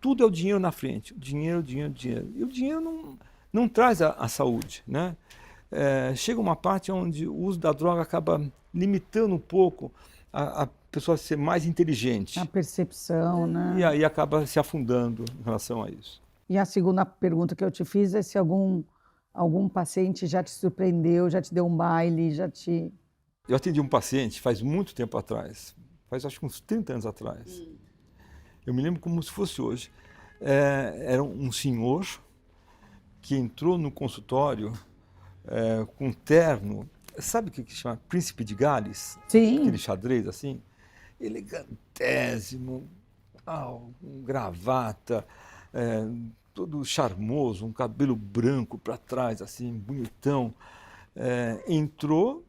tudo é o dinheiro na frente. Dinheiro. E o dinheiro não traz a saúde, né? Chega uma parte onde o uso da droga acaba limitando um pouco a pessoa ser mais inteligente. A percepção, né? E aí acaba se afundando em relação a isso. E a segunda pergunta que eu te fiz é se algum paciente já te surpreendeu, já te deu um baile, Eu atendi um paciente faz muito tempo atrás, faz acho que uns 30 anos atrás. Eu me lembro como se fosse hoje. Era um senhor que entrou no consultório com um terno, sabe o que chama? Príncipe de Gales? Sim. Aquele xadrez assim, elegantésimo, com gravata, todo charmoso, um cabelo branco para trás, assim, bonitão. Entrou,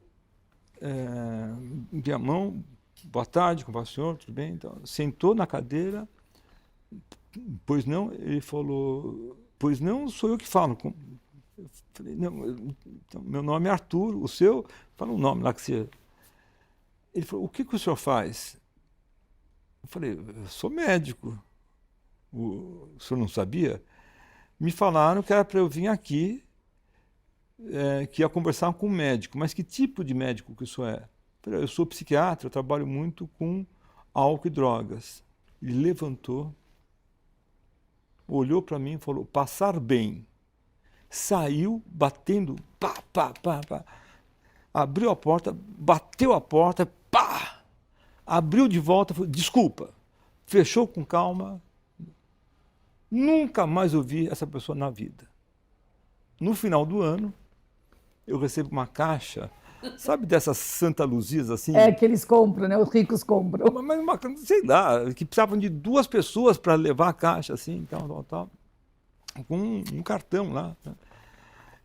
dei a mão, boa tarde, como vai o senhor, tudo bem? Então, sentou na cadeira, pois não, ele falou, pois não, sou eu que falo. Eu falei, não, então, meu nome é Arthur, o seu, fala um nome lá que você... Ele falou, o que o senhor faz? Eu falei, eu sou médico. O senhor não sabia? Me falaram que era para eu vir aqui, que ia conversar com um médico. Mas que tipo de médico que o senhor é? Eu falei, eu sou psiquiatra, eu trabalho muito com álcool e drogas. Ele levantou, olhou para mim e falou, passar bem. Saiu batendo, pá, pá, pá, pá. Abriu a porta, bateu a porta, pá! Abriu de volta, falou, desculpa. Fechou com calma. Nunca mais ouvi essa pessoa na vida. No final do ano, eu recebo uma caixa, sabe dessas Santa Luzias assim? Que eles compram, né? Os ricos compram. Mas sei lá, que precisavam de 2 pessoas para levar a caixa assim, tal. Com um cartão lá.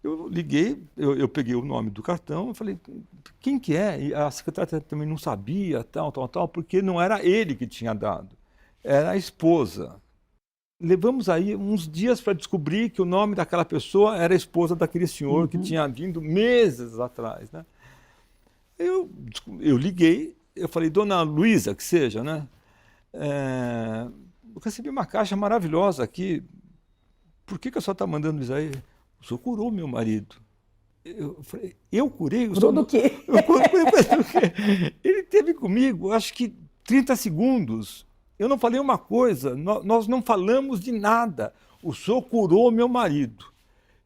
Eu liguei, eu peguei o nome do cartão, eu falei, quem que é? E a secretária também não sabia, tal, porque não era ele que tinha dado, era a esposa. Levamos aí uns dias para descobrir que o nome daquela pessoa era a esposa daquele senhor que tinha vindo meses atrás, né? Eu liguei, eu falei, dona Luísa, que seja, né? Eu recebi uma caixa maravilhosa aqui, por que a senhora está mandando isso aí? O senhor curou meu marido. Eu falei, eu curei? Curou do quê? Eu curei do quê? Ele esteve comigo, acho que 30 segundos. Eu não falei uma coisa, nós não falamos de nada. O senhor curou meu marido.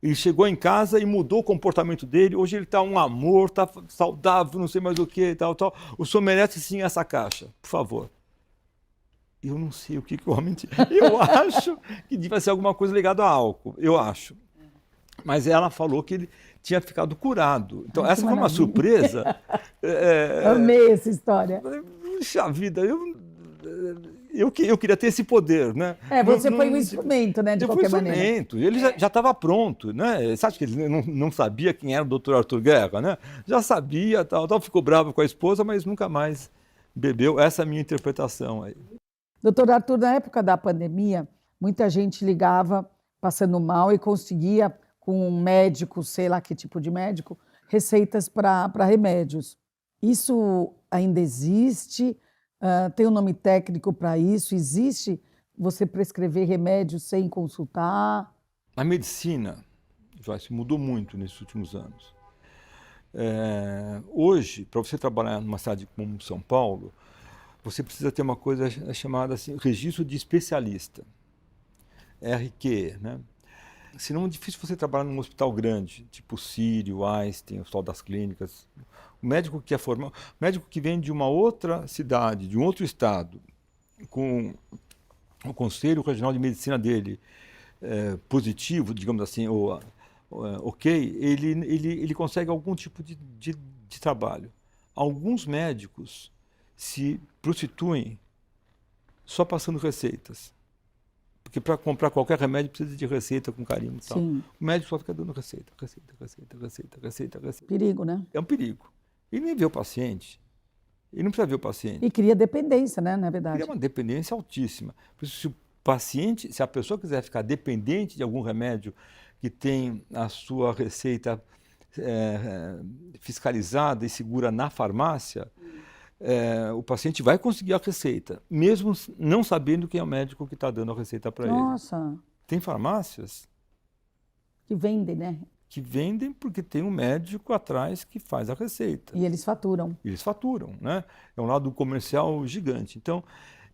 Ele chegou em casa e mudou o comportamento dele. Hoje ele está um amor, está saudável, não sei mais o que, tal, tal. O senhor merece sim essa caixa, por favor. Eu não sei o que o homem tinha. Eu acho que devia ser alguma coisa ligada a álcool, eu acho. Mas ela falou que ele tinha ficado curado. Então, essa foi uma surpresa. Amei essa história. Puxa vida, eu queria ter esse poder, né? Você foi um instrumento, né, de qualquer maneira. Instrumento. Ele já estava pronto, né? Você acha que ele não sabia quem era o Dr. Arthur Guerra, né? Já sabia, tal, ficou bravo com a esposa, mas nunca mais bebeu. Essa é a minha interpretação aí. Doutor Arthur, na época da pandemia, muita gente ligava passando mal e conseguia, com um médico, sei lá que tipo de médico, receitas para remédios. Isso ainda existe? Tem um nome técnico para isso? Existe você prescrever remédios sem consultar? A medicina, Joyce, mudou muito nesses últimos anos. Hoje, para você trabalhar numa cidade como São Paulo, você precisa ter uma coisa chamada assim, registro de especialista, RQE, né? Senão é difícil você trabalhar num hospital grande, tipo Sírio, Einstein, Hospital das Clínicas. O médico que é formado, médico que vem de uma outra cidade, de um outro estado, com o Conselho Regional de Medicina dele positivo, digamos assim, ou ok, ele consegue algum tipo de trabalho. Alguns médicos se prostituem só passando receitas. Porque para comprar qualquer remédio precisa de receita com carimbo e tal. Sim. O médico só fica dando receita. Perigo, né? É um perigo. Ele nem vê o paciente. Ele não precisa ver o paciente. E cria dependência, né, na verdade. Cria uma dependência altíssima. Por isso, se a pessoa quiser ficar dependente de algum remédio que tem a sua receita fiscalizada e segura na farmácia, o paciente vai conseguir a receita, mesmo não sabendo quem é o médico que está dando a receita para ele. Nossa. Tem farmácias Que vendem, né? que vendem porque tem um médico atrás que faz a receita. E eles faturam. Eles faturam, né? É um lado comercial gigante. Então,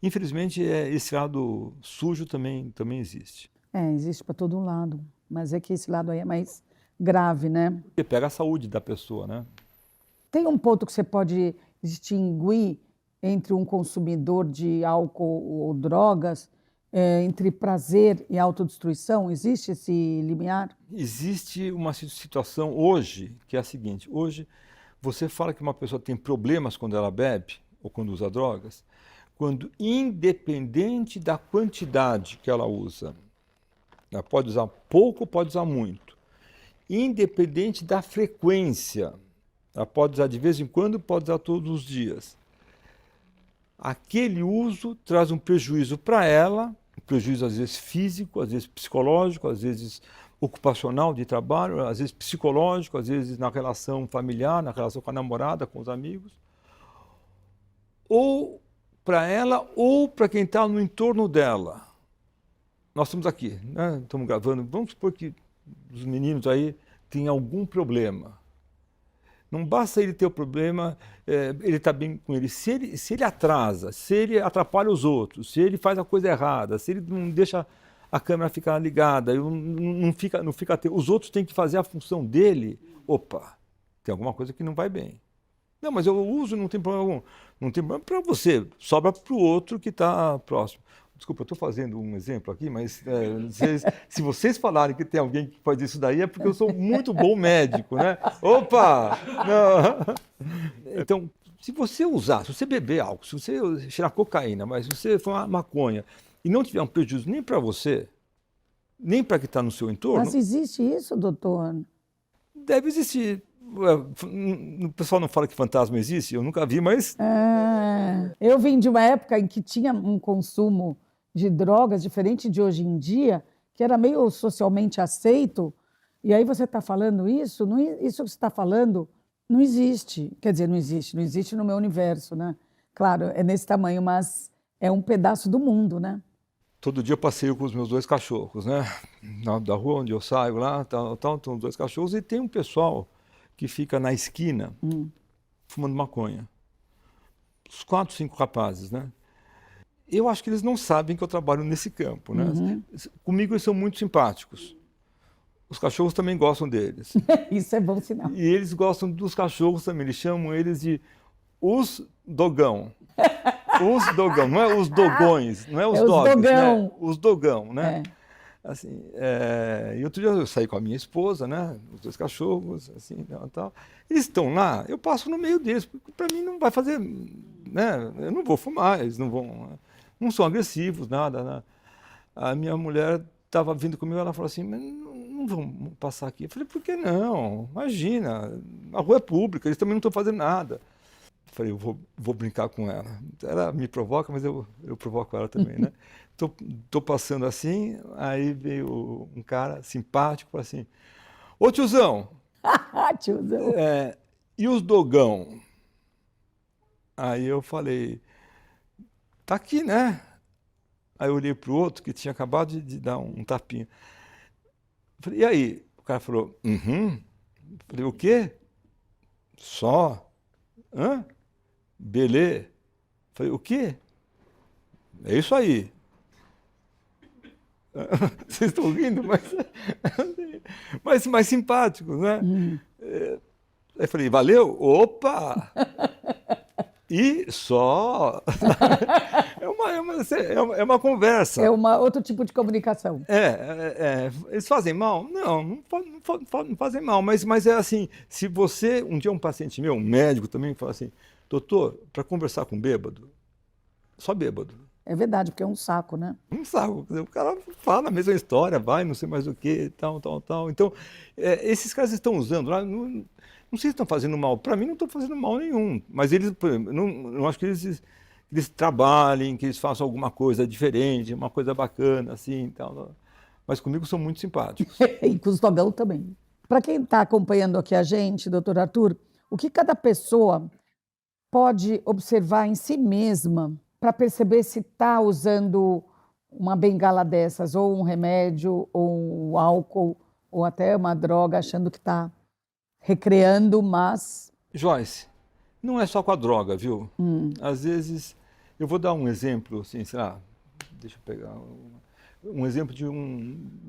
infelizmente, esse lado sujo também existe. Existe para todo lado. Mas é que esse lado aí é mais grave, né? Porque pega a saúde da pessoa, né? Tem um ponto que você pode distinguir entre um consumidor de álcool ou drogas, entre prazer e autodestruição? Existe esse limiar? Existe uma situação hoje que é a seguinte: hoje você fala que uma pessoa tem problemas quando ela bebe ou quando usa drogas, quando, independente da quantidade que ela usa, ela pode usar pouco ou pode usar muito, independente da frequência, ela pode usar de vez em quando, pode usar todos os dias. Aquele uso traz um prejuízo para ela, um prejuízo às vezes físico, às vezes psicológico, às vezes ocupacional de trabalho, às vezes psicológico, às vezes na relação familiar, na relação com a namorada, com os amigos, ou para ela ou para quem está no entorno dela. Nós estamos aqui, né? Estamos gravando, vamos supor que os meninos aí têm algum problema. Não basta ele ter o problema, ele está bem com ele. Se ele atrasa, se ele atrapalha os outros, se ele faz a coisa errada, se ele não deixa a câmera ficar ligada, não fica os outros têm que fazer a função dele. Opa, tem alguma coisa que não vai bem. Não, mas eu uso, não tem problema algum. Não tem problema para você, sobra para o outro que está próximo. Desculpa, eu estou fazendo um exemplo aqui, mas se vocês falarem que tem alguém que faz isso daí, é porque eu sou muito bom médico, né? Opa! Não. Então, se você beber álcool, se você cheirar cocaína, mas se você fumar maconha e não tiver um prejuízo nem para você, nem para quem está no seu entorno... Mas existe isso, doutor? Deve existir. O pessoal não fala que fantasma existe? Eu nunca vi, mas... Eu vim de uma época em que tinha um consumo de drogas diferente de hoje em dia, que era meio socialmente aceito, e aí você está falando isso? Não, isso que você está falando não existe. Quer dizer, não existe no meu universo, né? Claro, é nesse tamanho, mas é um pedaço do mundo, né? todo dia eu passeio com os meus 2 cachorros, né? Da rua onde eu saio lá, tal, tem os 2 cachorros e tem um pessoal que fica na esquina fumando maconha. Uns 4, 5 rapazes, né? Eu acho que eles não sabem que eu trabalho nesse campo, né? Comigo eles são muito simpáticos. Os cachorros também gostam deles. Isso é bom sinal. E eles gostam dos cachorros também, eles chamam eles de os dogão. Os dogão, não é os dogões, não é os dogs, dogão. né? Os dogão, né? É. Assim, e outro dia eu saí com a minha esposa, né? Os 2 cachorros, assim, tal. Eles estão lá, eu passo no meio deles, porque para mim não vai fazer, né? Eu não vou fumar, eles não são agressivos, nada, né? A minha mulher estava vindo comigo, ela falou assim, mas não vamos passar aqui. Eu falei, por que não? Imagina, a rua é pública, eles também não estão fazendo nada. Eu falei, eu vou brincar com ela. Ela me provoca, mas eu provoco ela também, né? Tô passando assim, aí veio um cara simpático, falou assim, ô tiozão, Tiozão. e os dogão? Aí eu falei, tá aqui, né? Aí eu olhei pro outro, que tinha acabado de dar um tapinha. Eu falei, e aí? O cara falou, uhum. Eu falei, o quê? Só? Hã? Belê? Eu falei, o quê? É isso aí. Vocês estão rindo, mas simpáticos, né? Aí eu falei, valeu? Opa! E só. É uma conversa. É outro tipo de comunicação. Eles fazem mal? Não fazem mal, mas é assim, se você, um dia um paciente meu, um médico também, fala assim, doutor, para conversar com bêbado, só bêbado. É verdade, porque é um saco, né? Um saco, o cara fala a mesma história, vai, não sei mais o que, tal. Então, esses caras estão usando lá, não sei se estão fazendo mal, para mim não estão fazendo mal nenhum, mas eles, por exemplo, não acho que eles trabalhem, que eles façam alguma coisa diferente, uma coisa bacana, assim, tal. Mas comigo são muito simpáticos. E com os dogão também. Para quem está acompanhando aqui a gente, doutor Arthur, o que cada pessoa pode observar em si mesma para perceber se está usando uma bengala dessas, ou um remédio, ou um álcool, ou até uma droga, achando que está recreando, mas... Joyce, não é só com a droga, viu? Às vezes, eu vou dar um exemplo, assim, sei lá, deixa eu pegar um exemplo de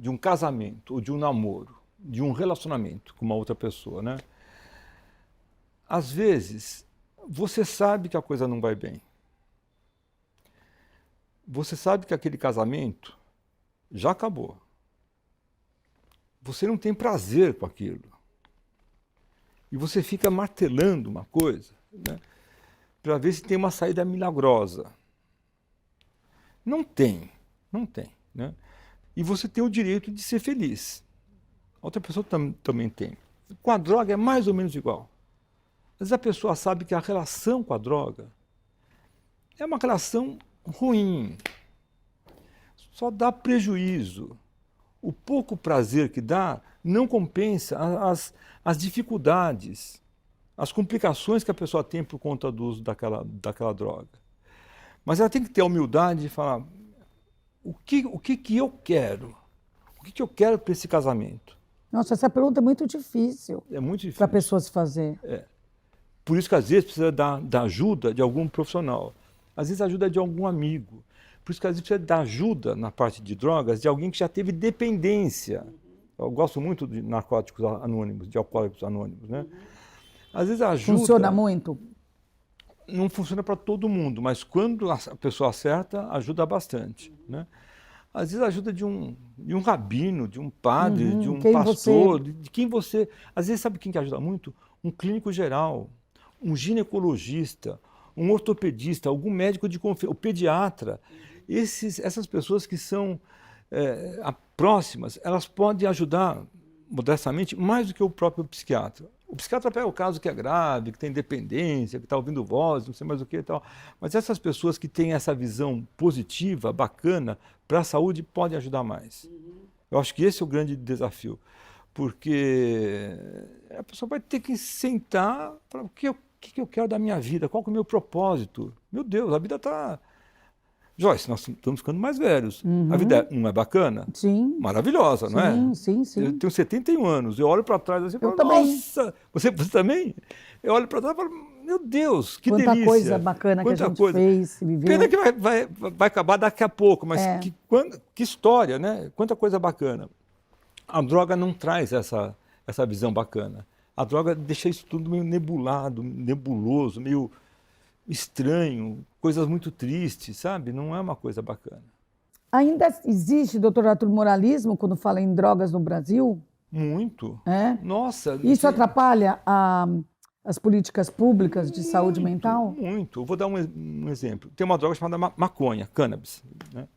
um casamento, ou de um namoro, de um relacionamento com uma outra pessoa, né? Às vezes, você sabe que a coisa não vai bem. Você sabe que aquele casamento já acabou. Você não tem prazer com aquilo. E você fica martelando uma coisa, né, para ver se tem uma saída milagrosa. Não tem, né? E você tem o direito de ser feliz. A outra pessoa também tem. Com a droga é mais ou menos igual. Mas a pessoa sabe que a relação com a droga é uma relação ruim. Só dá prejuízo. O pouco prazer que dá não compensa as dificuldades, as complicações que a pessoa tem por conta do uso daquela droga. Mas ela tem que ter a humildade de falar, o que eu quero? O que eu quero para esse casamento? Nossa, essa pergunta é muito difícil É muito difícil. para a pessoa se fazer. Por isso que às vezes precisa da ajuda de algum profissional. Às vezes ajuda de algum amigo. Por isso que às vezes precisa da ajuda na parte de drogas de alguém que já teve dependência. Eu gosto muito de narcóticos anônimos, de alcoólicos anônimos, né? Às vezes a ajuda... Funciona muito? Não funciona para todo mundo, mas quando a pessoa acerta, ajuda bastante, né? Às vezes ajuda de um rabino, de um padre, de um pastor, de quem você... Às vezes sabe quem que ajuda muito? Um clínico geral, um ginecologista, um ortopedista, algum médico de confiança, o pediatra. Essas pessoas que são próximas, elas podem ajudar, modestamente, mais do que o próprio psiquiatra. O psiquiatra pega o caso que é grave, que tem dependência, que está ouvindo voz, não sei mais o que e tal. Mas essas pessoas que têm essa visão positiva, bacana, para a saúde, podem ajudar mais. Eu acho que esse é o grande desafio. Porque a pessoa vai ter que sentar para o que eu quero da minha vida, qual que é o meu propósito. Meu Deus, a vida está... Joyce, nós estamos ficando mais velhos. A vida não é bacana? Sim. Maravilhosa, não é? Sim, sim. Eu tenho 71 anos, eu olho para trás assim e falo, também. nossa, você também? Eu olho para trás e falo, meu Deus, que Quanta delícia. coisa bacana que a gente fez, viveu. Pena que vai acabar daqui a pouco, mas que história, né? Quanta coisa bacana. A droga não traz essa visão bacana. A droga deixa isso tudo meio nebulado, nebuloso, meio estranho, coisas muito tristes, sabe? Não é uma coisa bacana. Ainda existe, doutor Arthur, moralismo quando fala em drogas no Brasil? Muito. É? Nossa. Isso atrapalha as políticas públicas de saúde mental? Muito. Vou dar um exemplo. Tem uma droga chamada maconha, cannabis, né?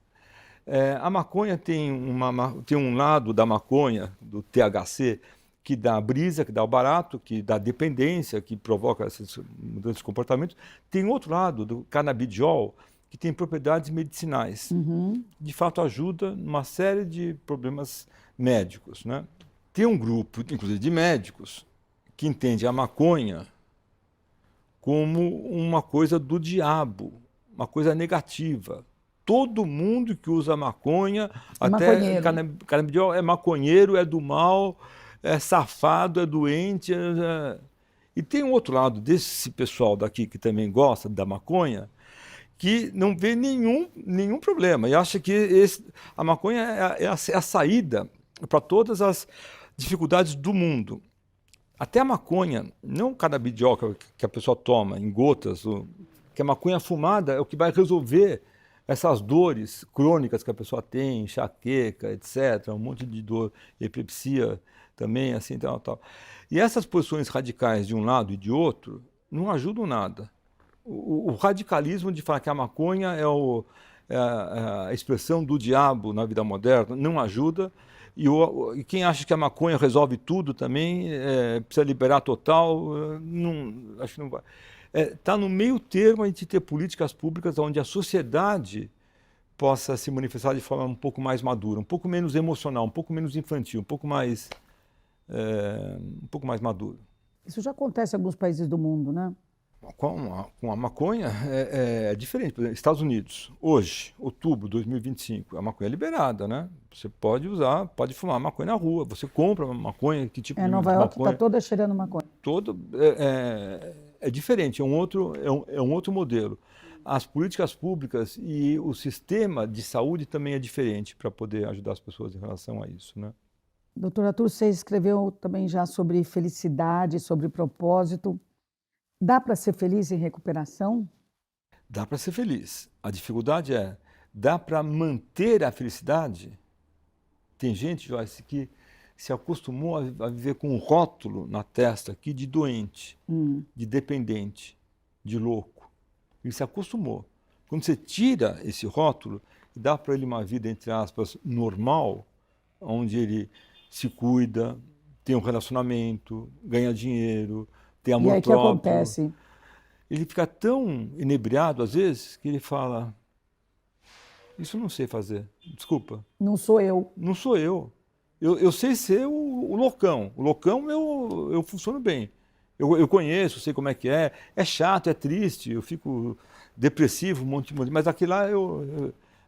A maconha tem um lado da maconha, do THC, que dá a brisa, que dá o barato, que dá a dependência, que provoca essas mudanças de comportamento. Tem outro lado, do canabidiol, que tem propriedades medicinais. De fato, ajuda numa série de problemas médicos, né? Tem um grupo, inclusive de médicos, que entende a maconha como uma coisa do diabo, uma coisa negativa. Todo mundo que usa maconha, até canabidiol, é maconheiro, é do mal, é safado, é doente. E tem um outro lado desse pessoal daqui que também gosta da maconha, que não vê nenhum problema e acha que a maconha é a saída para todas as dificuldades do mundo. Até a maconha, não o canabidiol que a pessoa toma em gotas, que a maconha fumada é o que vai resolver essas dores crônicas que a pessoa tem, enxaqueca, etc., um monte de dor, epilepsia também, assim, tal. E essas posições radicais de um lado e de outro não ajudam nada. O radicalismo de falar que a maconha é a expressão do diabo na vida moderna não ajuda. E quem acha que a maconha resolve tudo também, precisa liberar total, acho que não vai. Está no meio termo de ter políticas públicas onde a sociedade possa se manifestar de forma um pouco mais madura, um pouco menos emocional, um pouco menos infantil, um pouco mais maduro. Isso já acontece em alguns países do mundo, né? Com a maconha é diferente. Por exemplo, Estados Unidos, hoje, outubro de 2025, a maconha é liberada, né? Você pode usar, pode fumar maconha na rua. Você compra maconha, que tipo de maconha? Nova York está toda cheirando maconha. É diferente, é um outro modelo. As políticas públicas e o sistema de saúde também é diferente para poder ajudar as pessoas em relação a isso, né? Doutor Arthur, você escreveu também já sobre felicidade, sobre propósito. Dá para ser feliz em recuperação? Dá para ser feliz. A dificuldade dá para manter a felicidade? Tem gente, Joyce, que se acostumou a viver com um rótulo na testa aqui de doente, de dependente, de louco. Ele se acostumou. Quando você tira esse rótulo e dá para ele uma vida, entre aspas, normal, onde ele se cuida, tem um relacionamento, ganha dinheiro, tem amor próprio. E aí o que acontece? Ele fica tão inebriado, às vezes, que ele fala, isso eu não sei fazer, desculpa. Não sou eu. Não sou eu. Eu sei ser o loucão. O loucão eu funciono bem. Eu conheço, sei como é que é. É chato, é triste, eu fico depressivo, um monte de... Mas aquilo lá,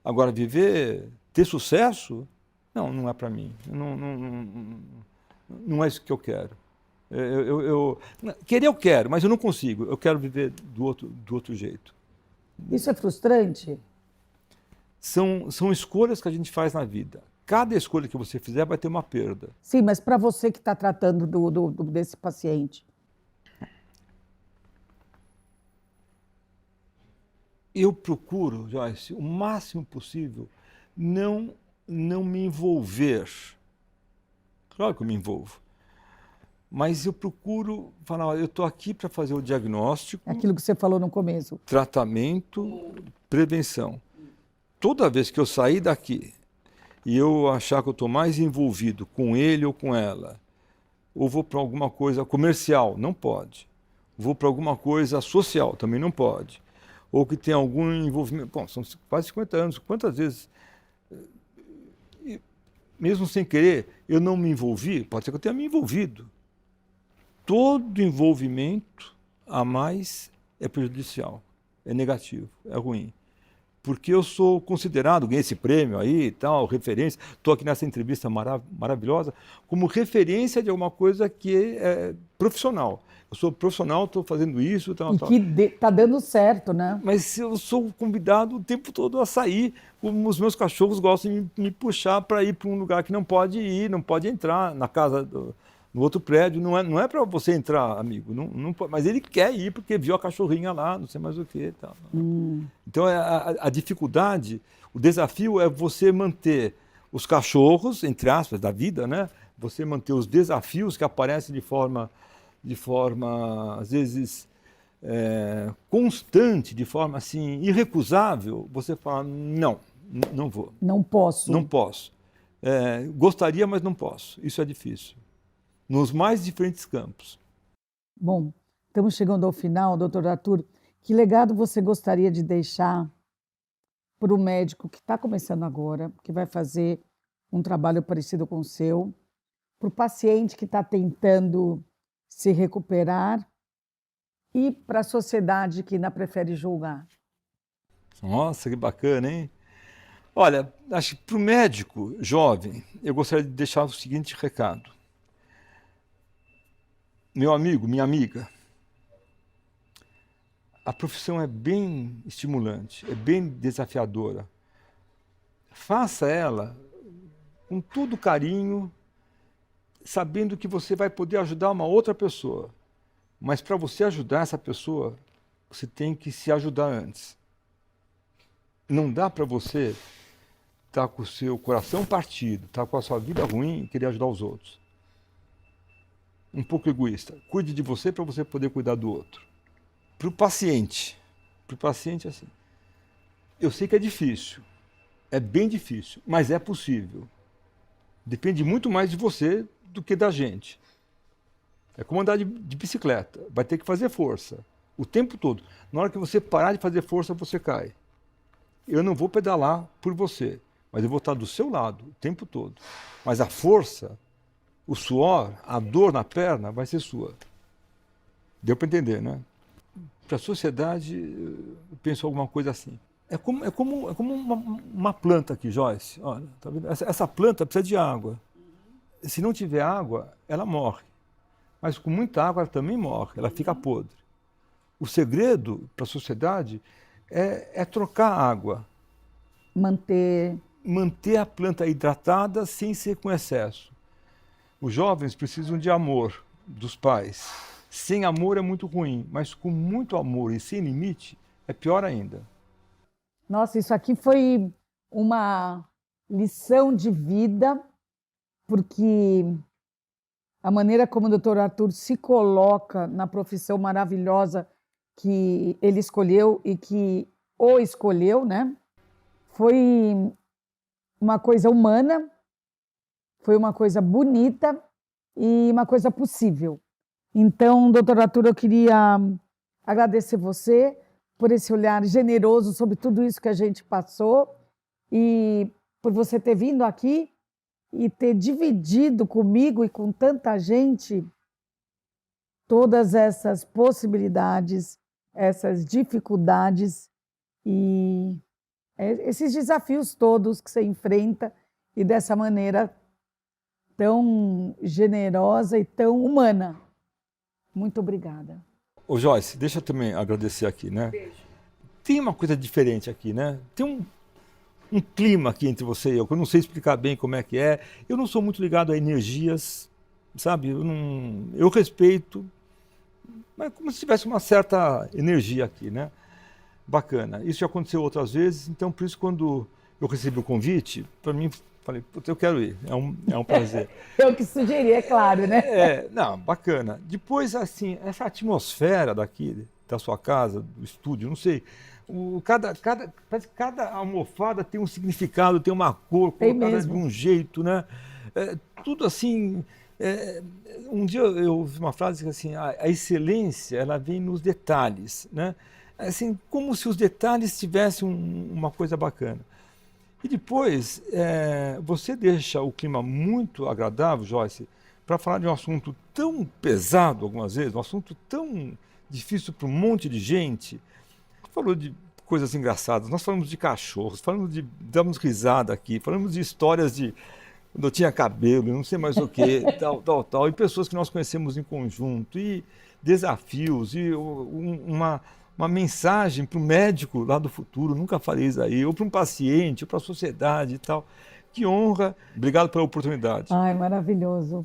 agora, ter sucesso, não é para mim. Não é isso que eu quero. Querer eu quero, mas eu não consigo. Eu quero viver do outro jeito. Isso é frustrante? São escolhas que a gente faz na vida. Cada escolha que você fizer vai ter uma perda. Sim, mas para você que está tratando desse paciente? Eu procuro, Joyce, o máximo possível, não me envolver. Claro que eu me envolvo. Mas eu procuro falar, olha, eu estou aqui para fazer o diagnóstico. Aquilo que você falou no começo. Tratamento, prevenção. Toda vez que eu sair daqui e eu achar que eu estou mais envolvido com ele ou com ela, ou vou para alguma coisa comercial, não pode. Vou para alguma coisa social, também não pode. Ou que tem algum envolvimento. Bom, são quase 50 anos. Quantas vezes, mesmo sem querer, eu não me envolvi? Pode ser que eu tenha me envolvido. Todo envolvimento a mais é prejudicial, é negativo, é ruim. porque eu sou considerado, ganhei esse prêmio aí e tal, referência, estou aqui nessa entrevista maravilhosa, como referência de alguma coisa que é profissional. Eu sou profissional, estou fazendo isso, tal, E tal. que está dando certo, né? Mas eu sou convidado o tempo todo a sair, como os meus cachorros gostam de me puxar para ir para um lugar que não pode ir, não pode entrar na casa, no outro prédio. Não é para você entrar, amigo, mas ele quer ir porque viu a cachorrinha lá, não sei mais o que. Tal. Então a dificuldade, o desafio é você manter os cachorros, entre aspas, da vida, né? Você manter os desafios que aparecem de forma às vezes, constante, de forma assim, irrecusável, você fala, não vou. Não posso. Não posso. Gostaria, mas não posso. Isso é difícil. Nos mais diferentes campos. Bom, estamos chegando ao final, doutor Arthur. Que legado você gostaria de deixar para o médico que está começando agora, que vai fazer um trabalho parecido com o seu, para o paciente que está tentando se recuperar e para a sociedade que ainda prefere julgar? Nossa, que bacana, hein? Olha, acho que para o médico jovem, eu gostaria de deixar o seguinte recado. Meu amigo, minha amiga, a profissão é bem estimulante, é bem desafiadora. Faça ela com todo carinho, sabendo que você vai poder ajudar uma outra pessoa. Mas para você ajudar essa pessoa, você tem que se ajudar antes. Não dá para você estar com o seu coração partido, estar com a sua vida ruim e querer ajudar os outros. Um pouco egoísta. Cuide de você para você poder cuidar do outro. Para o paciente assim, eu sei que é difícil, é bem difícil, mas é possível. Depende muito mais de você do que da gente. É como andar de bicicleta, vai ter que fazer força o tempo todo. Na hora que você parar de fazer força, você cai. Eu não vou pedalar por você, mas eu vou estar do seu lado o tempo todo. Mas a força, o suor, a dor na perna vai ser sua. Deu para entender, né? Para a sociedade, eu penso alguma coisa assim. É como uma planta aqui, Joyce. Olha, tá vendo? Essa planta precisa de água. Se não tiver água, ela morre. Mas com muita água ela também morre, ela fica podre. O segredo para a sociedade é trocar a água. Manter a planta hidratada sem ser com excesso. Os jovens precisam de amor dos pais. Sem amor é muito ruim, mas com muito amor e sem limite é pior ainda. Nossa, isso aqui foi uma lição de vida, porque a maneira como o doutor Arthur se coloca na profissão maravilhosa que ele escolheu e que o escolheu, né? Foi uma coisa humana, foi uma coisa bonita e uma coisa possível. Então, doutor Arthur, eu queria agradecer você por esse olhar generoso sobre tudo isso que a gente passou e por você ter vindo aqui e ter dividido comigo e com tanta gente todas essas possibilidades, essas dificuldades e esses desafios todos que você enfrenta e dessa maneira tão generosa e tão humana. Muito obrigada. Ô Joyce, deixa eu também agradecer aqui, né? Beijo. Tem uma coisa diferente aqui, né? Tem um clima aqui entre você e eu, que eu não sei explicar bem como é que é. Eu não sou muito ligado a energias, sabe? Eu respeito, mas como se tivesse uma certa energia aqui, né? Bacana. Isso já aconteceu outras vezes, então por isso quando eu recebi o convite, para mim, falei, putz, eu quero ir, é um prazer. Eu que sugeri, é claro, né? Não, bacana. Depois, assim, essa atmosfera daqui, da sua casa, do estúdio, não sei, parece que cada almofada tem um significado, tem uma cor, colocada de um jeito, né? Tudo assim. Um dia eu ouvi uma frase que assim, a excelência ela vem nos detalhes, né? Assim, como se os detalhes tivessem uma coisa bacana. E depois, você deixa o clima muito agradável, Joyce, para falar de um assunto tão pesado algumas vezes, um assunto tão difícil para um monte de gente. Falou de coisas engraçadas. Nós falamos de cachorros, damos risada aqui, falamos de histórias de quando eu tinha cabelo, não sei mais o que, tal, e pessoas que nós conhecemos em conjunto, e desafios, e uma mensagem para o médico lá do futuro, nunca falei isso aí, ou para um paciente, ou para a sociedade e tal. Que honra. Obrigado pela oportunidade. Ai, maravilhoso.